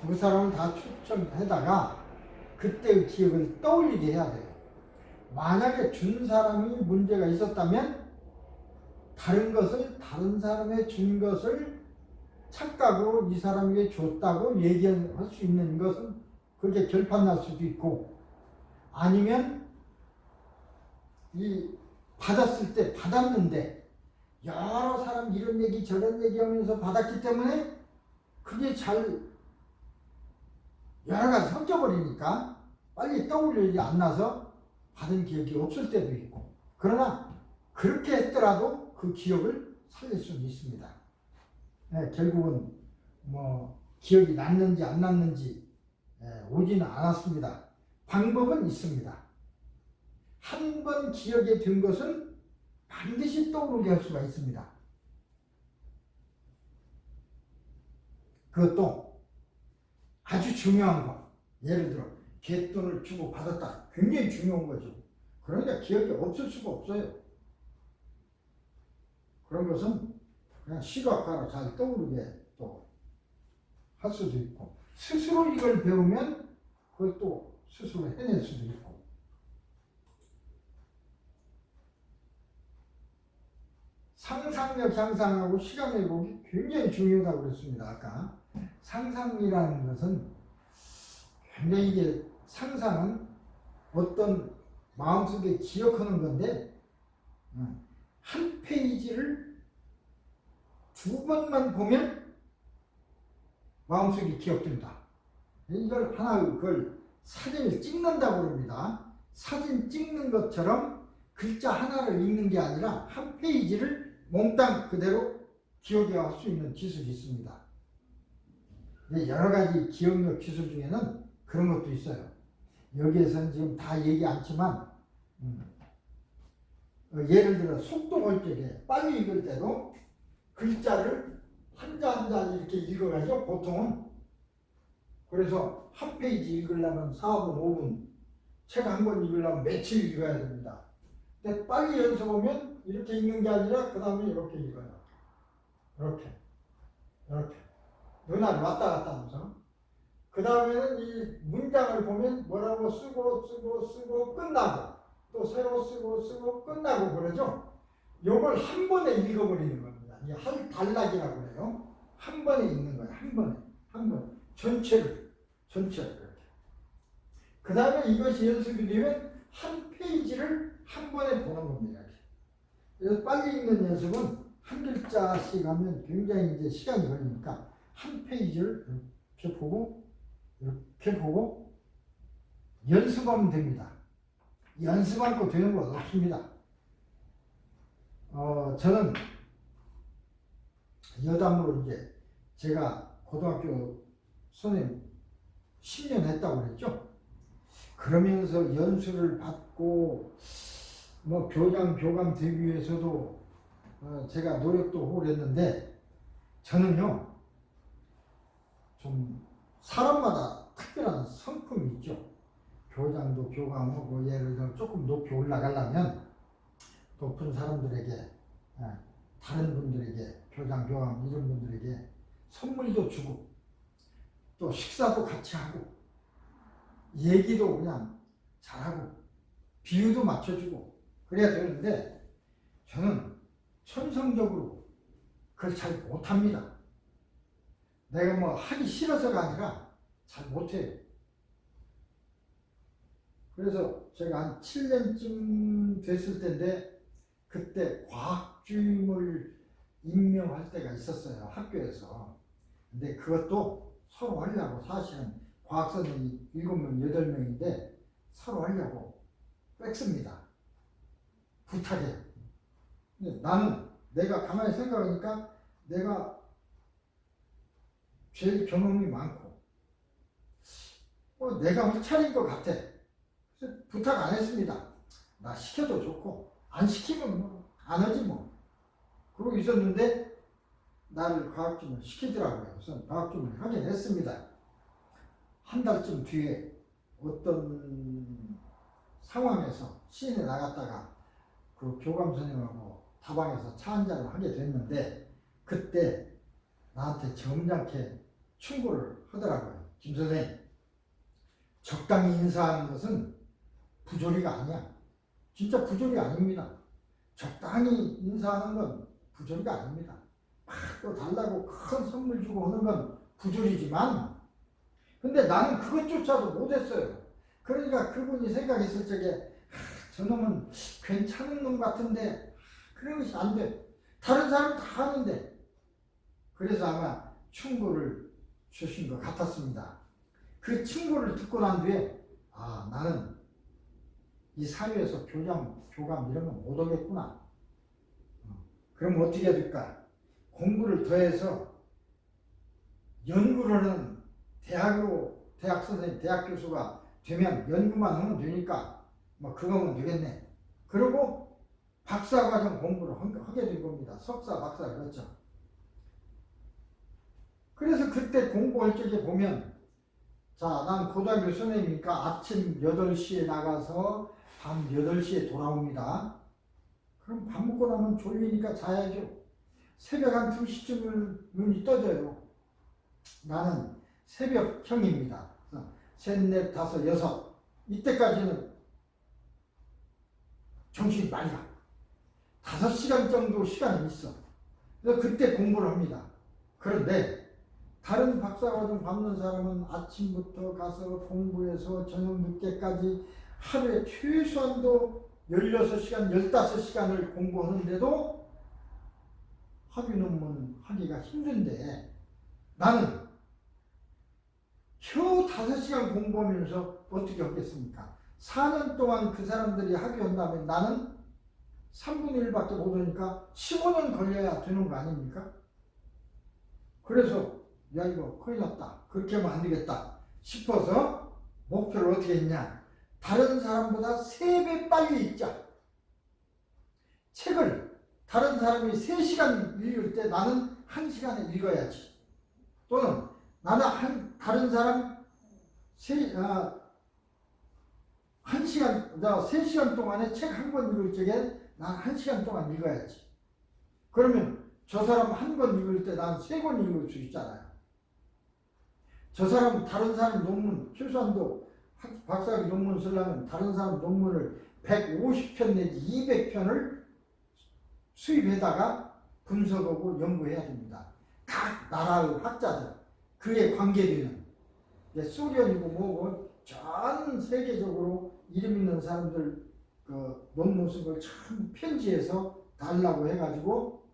두 사람을 다 추천해다가 그때의 기억을 떠올리게 해야 돼요. 만약에 준 사람이 문제가 있었다면 다른 사람의 준 것을 착각으로 이 사람에게 줬다고 얘기할 수 있는 것은 그렇게 결판 날 수도 있고, 아니면 이 받았을 때 받았는데 여러 사람 이런 얘기 저런 얘기 하면서 받았기 때문에 그게 잘 여러 가지 섞여버리니까 빨리 떠올리지 않나서 받은 기억이 없을 때도 있고, 그러나 그렇게 했더라도 그 기억을 살릴 수는 있습니다. 네, 결국은 기억이 났는지 안 났는지 오지는 않았습니다. 방법은 있습니다. 한 번 기억에 든 것은 반드시 떠오르게 할 수가 있습니다. 그것도 아주 중요한 거. 예를 들어 갯돈을 주고 받았다. 굉장히 중요한 거죠. 그러니까 기억이 없을 수가 없어요. 그런 것은 그냥 시각화로 잘 떠오르게 또 할 수도 있고, 스스로 이걸 배우면 그것도 스스로 해낼 수도 있고. 상상력 향상하고 시간 회복이 굉장히 중요하다고 그랬습니다. 아까 상상이라는 것은 굉장히 이게 상상은 어떤 마음속에 기억하는 건데 한 페이지를 2번만 보면 마음속에 기억된다. 이걸 하나 그걸 사진을 찍는다고 합니다. 사진 찍는 것처럼 글자 하나를 읽는 게 아니라 한 페이지를 몽땅 그대로 기억해 갈 수 있는 기술이 있습니다. 여러 가지 기억력 기술 중에는 그런 것도 있어요. 여기에서는 지금 다 얘기 않지만 예를 들어 속도 걸 적에 빨리 읽을 때도 글자를 한자 한자 이렇게 읽어가죠. 보통은. 그래서 한 페이지 읽으려면 4분 5분, 책 한 권 읽으려면 며칠 읽어야 됩니다. 근데 빨리 연습하면 이렇게 읽는 게 아니라 그 다음에 이렇게 읽어요. 이렇게 눈알 왔다 갔다 하면서 그 다음에는 이 문장을 보면 뭐라고 쓰고 끝나고 또 새로 쓰고 끝나고 그러죠. 요걸 한 번에 읽어버리는 겁니다. 이게 한 단락이라고 해요. 한 번에 읽는 거예요. 한 번에 전체를 이렇게. 그 다음에 이것이 연습이 되면 한 페이지를 한 번에 보는 겁니다. 그래서 빨리 읽는 연습은 한 글자씩 하면 굉장히 이제 시간이 걸리니까 한 페이지를 이렇게 보고 연습하면 됩니다. 연습 않고 되는 건 없습니다. 저는 여담으로 이제 제가 고등학교 선생님 10년 했다고 그랬죠. 그러면서 연수를 받고 뭐 교장 교감 되기 위해서도 제가 노력도 하고 그랬는데 저는요 좀 사람마다 특별한 성품이 있죠. 교장도 교감하고 예를 들어 조금 높이 올라가려면 높은 사람들에게 다른 분들에게 교장 교감 이런 분들에게 선물도 주고 또 식사도 같이 하고 얘기도 그냥 잘하고 비유도 맞춰주고 그래야 되는데 저는 천성적으로 그걸 잘 못합니다. 내가 뭐 하기 싫어서가 아니라 잘 못해요. 그래서 제가 한 7년쯤 됐을 때인데 그때 과학주임을 임명할 때가 있었어요. 학교에서. 근데 그것도 서로 하려고 사실은 과학선생님이 7명, 8명인데 서로 하려고 뺐습니다. 부탁해요. 근데 나는 내가 가만히 생각하니까 내가 제일 경험이 많고 내가 할 차례인 것 같아. 그래서 부탁 안 했습니다. 나 시켜도 좋고 안 시키면 뭐 안 하지 뭐. 그러고 있었는데 나를 과학주임을 시키더라고요. 그래서 과학주임을 하긴 했습니다. 한 달쯤 뒤에 어떤 상황에서 시내 나갔다가 그 교감 선생님하고 다방에서 차 한잔을 하게 됐는데 그때 나한테 점잖게 충고를 하더라고요. 김 선생님, 적당히 인사하는 것은 부조리가 아니야. 진짜 부조리 아닙니다. 적당히 인사하는 건 부조리가 아닙니다. 막 또 달라고 큰 선물 주고 하는 건 부조리지만 근데 나는 그것조차도 못했어요. 그러니까 그분이 생각했을 적에 저놈은 괜찮은 놈 같은데 그런 것이 안 돼. 다른 사람 다 하는데. 그래서 아마 충고를 주신 것 같았습니다. 그 충고를 듣고 난 뒤에 나는 이 사회에서 교장, 교감 이런 거 못하겠구나. 그럼 어떻게 해야 될까? 공부를 더해서 연구를 하는 대학 선생님, 대학 교수가 되면 연구만 하면 되니까 뭐 그거면 되겠네. 그리고 박사과정 공부를 하게 된 겁니다. 석사, 박사 그렇죠. 그래서 그때 공부할 적에 보면 난 고등학교 선생님이니까 아침 8시에 나가서 밤 8시에 돌아옵니다. 그럼 밥 먹고 나면 졸리니까 자야죠. 새벽 한 2시쯤은 눈이 떠져요. 나는 새벽형입니다. 셋, 넷, 다섯, 여섯. 이때까지는 정신이 맑아. 5시간 정도 시간이 있어. 그래서 그때 공부를 합니다. 그런데 다른 박사과정 받는 사람은 아침부터 가서 공부해서 저녁 늦게까지 하루에 최소한도 16시간, 15시간을 공부하는데도 학위 논문 하기가 힘든데 나는 겨우 5시간 공부하면서 어떻게 하겠습니까? 4년 동안 그 사람들이 학위한다면 나는 3분의 1밖에 못 오니까 15년 걸려야 되는 거 아닙니까? 그래서 야 이거 큰일 났다. 그렇게 하면 안 되겠다 싶어서 목표를 어떻게 했냐. 다른 사람보다 3배 빨리 읽자. 책을 다른 사람이 3시간 읽을 때 나는 1시간에 읽어야지. 또는 나는 다른 사람 3시간 동안에 책 한 권 읽을 적에 난 1시간 동안 읽어야지. 그러면 저 사람 한 권 읽을 때 난 3권 읽을 수 있잖아요. 저 사람 다른 사람 논문 최소한도 박사학위 논문 쓰려면 다른 사람 논문을 150편 내지 200편을 수입해다가 분석하고 연구해야 됩니다. 각 나라의 학자들 그에 관계되는 소련이고 뭐고 전 세계적으로 이름 있는 사람들 그 논문 쓴 걸 참 편지해서 달라고 해가지고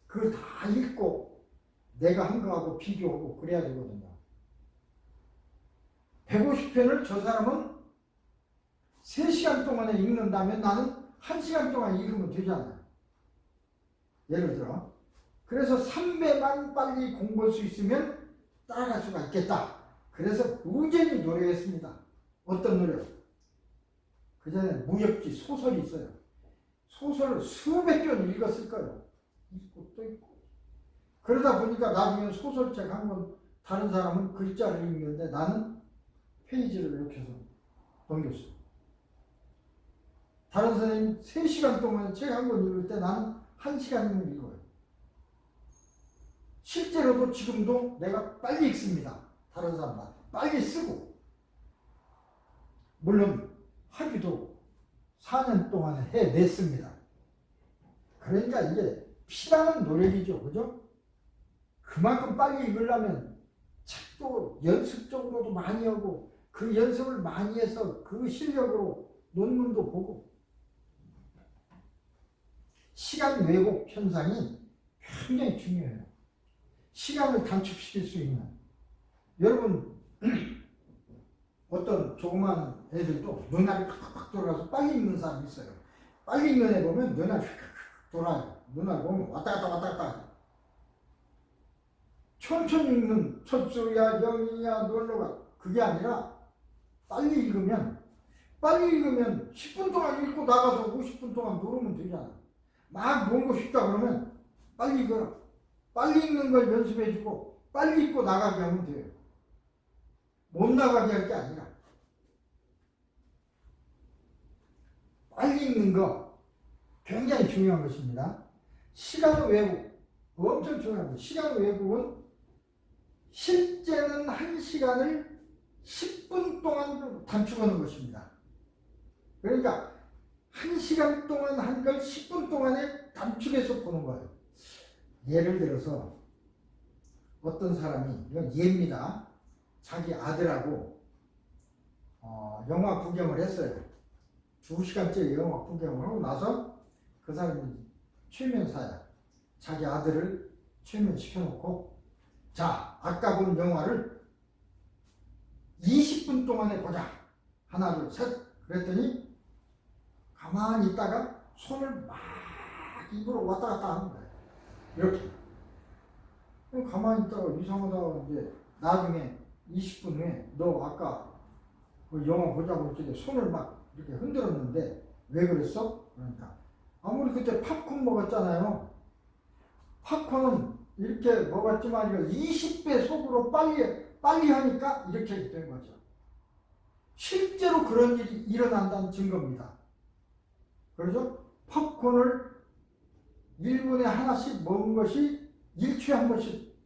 그걸 다 읽고 내가 한 거하고 비교하고 그래야 되거든요. 150편을 저 사람은 3시간 동안에 읽는다면 나는 1시간 동안 읽으면 되잖아요. 예를 들어. 그래서 3배만 빨리 공부할 수 있으면 따라갈 수가 있겠다. 그래서 무진히 노력했습니다. 어떤 노력? 그 전에 무협지 소설이 있어요. 소설을 수백 권 읽었을 거예요. 읽고 또 읽고. 그러다 보니까 나중에 소설책 한 권 다른 사람은 글자를 읽는데 나는 페이지를 이렇게 해서 넘겼어요. 다른 선생님 3시간 동안 책 한 권 읽을 때 나는 1시간이면 읽어요. 실제로도 지금도 내가 빨리 읽습니다. 다른 사람보다 빨리 쓰고. 물론 학위도 4년 동안 해냈습니다. 그러니까 이게 피나는 노력이죠. 그죠? 그만큼 빨리 읽으려면 책도 연습적으로도 많이 하고 그 연습을 많이 해서 그 실력으로 논문도 보고 시간 왜곡 현상이 굉장히 중요해요. 시간을 단축시킬 수 있는 여러분 어떤 조그만 애들도 눈알이 팍팍 돌아가서 빨리 읽는 사람이 있어요. 빨리 읽는 애 보면 눈알이 휙 돌아요. 눈알 보면 왔다 갔다 왔다 갔다. 천천히 읽는 첫수야 영이야 놀러가 그게 아니라 빨리 읽으면 10분 동안 읽고 나가서 50분 동안 놀으면 되잖아. 막 놀고 싶다 그러면 빨리 읽어라. 빨리 읽는 걸 연습해주고 빨리 읽고 나가게 하면 돼요. 못 나가게 할 게 아니라 빨리 읽는 거 굉장히 중요한 것입니다. 시간 왜곡 엄청 중요한 거예요. 시간 왜곡은 실제는 1시간을 10분 동안 단축하는 것입니다. 그러니까 1시간 동안 한 걸 10분 동안에 단축해서 보는 거예요. 예를 들어서 어떤 사람이 이건 예입니다. 자기 아들하고 영화 구경을 했어요. 2시간째 영화 구경을 하고 나서 그 사람이 최면사야. 자기 아들을 최면시켜놓고 자 아까 본 영화를 20분 동안에 보자. 하나 둘 셋 그랬더니 가만히 있다가 손을 막 입으로 왔다 갔다 하는 거예요. 이렇게 가만히 있다가 이상하다. 이제 나중에 20분 후에 너 아까 그 영화 보자고 했더니 손을 막 이렇게 흔들었는데 왜 그랬어? 그러니까 아무리 그때 팝콘 먹었잖아요. 팝콘은 이렇게 먹었지만 이거 20배 속으로 빨리 하니까 이렇게 된 거죠. 실제로 그런 일이 일어난다는 증거입니다. 그래서 팝콘을 1분에 하나씩 먹은 것이 일주일에 한 번씩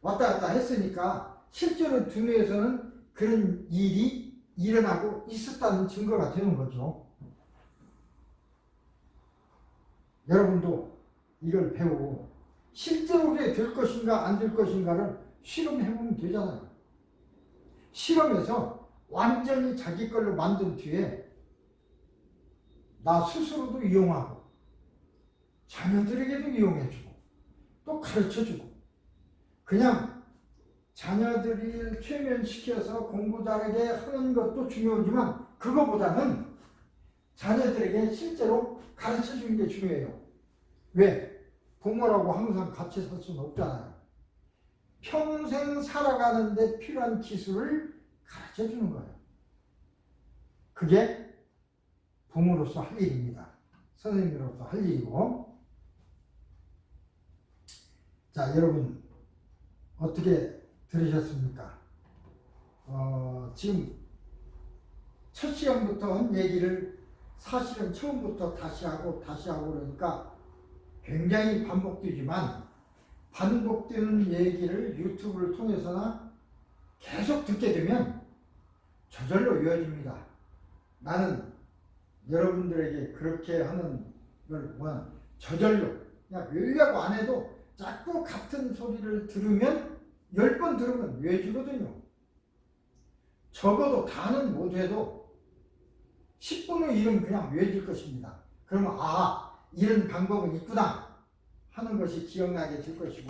왔다 갔다 했으니까 실제로 두뇌에서는 그런 일이 일어나고 있었다는 증거가 되는 거죠. 여러분도 이걸 배우고 실제로 그게 될 것인가 안 될 것인가를 실험해보면 되잖아요. 실험해서 완전히 자기 걸로 만든 뒤에 나 스스로도 이용하고 자녀들에게도 이용해주고 또 가르쳐주고 그냥 자녀들을 최면시켜서 공부 잘하게 하는 것도 중요하지만 그거보다는 자녀들에게 실제로 가르쳐주는 게 중요해요. 왜? 부모라고 항상 같이 살 수는 없잖아요. 평생 살아가는데 필요한 기술을 가르쳐주는 거예요. 그게 부모로서 할 일입니다. 선생님으로서 할 일이고. 자, 여러분 어떻게 들으셨습니까? 지금 첫 시간부터 한 얘기를 사실은 처음부터 다시 하고 그러니까 굉장히 반복되지만 반복되는 얘기를 유튜브를 통해서나 계속 듣게 되면 저절로 이어집니다. 나는 여러분들에게 그렇게 하는 걸 저절로 그냥 외우려고 안 해도 자꾸 같은 소리를 들으면 10번 들으면 외워지거든요. 적어도 다는 못해도 10분의 1은 그냥 외워질 것입니다. 그러면 이런 방법은 있구나 하는 것이 기억나게 될 것이고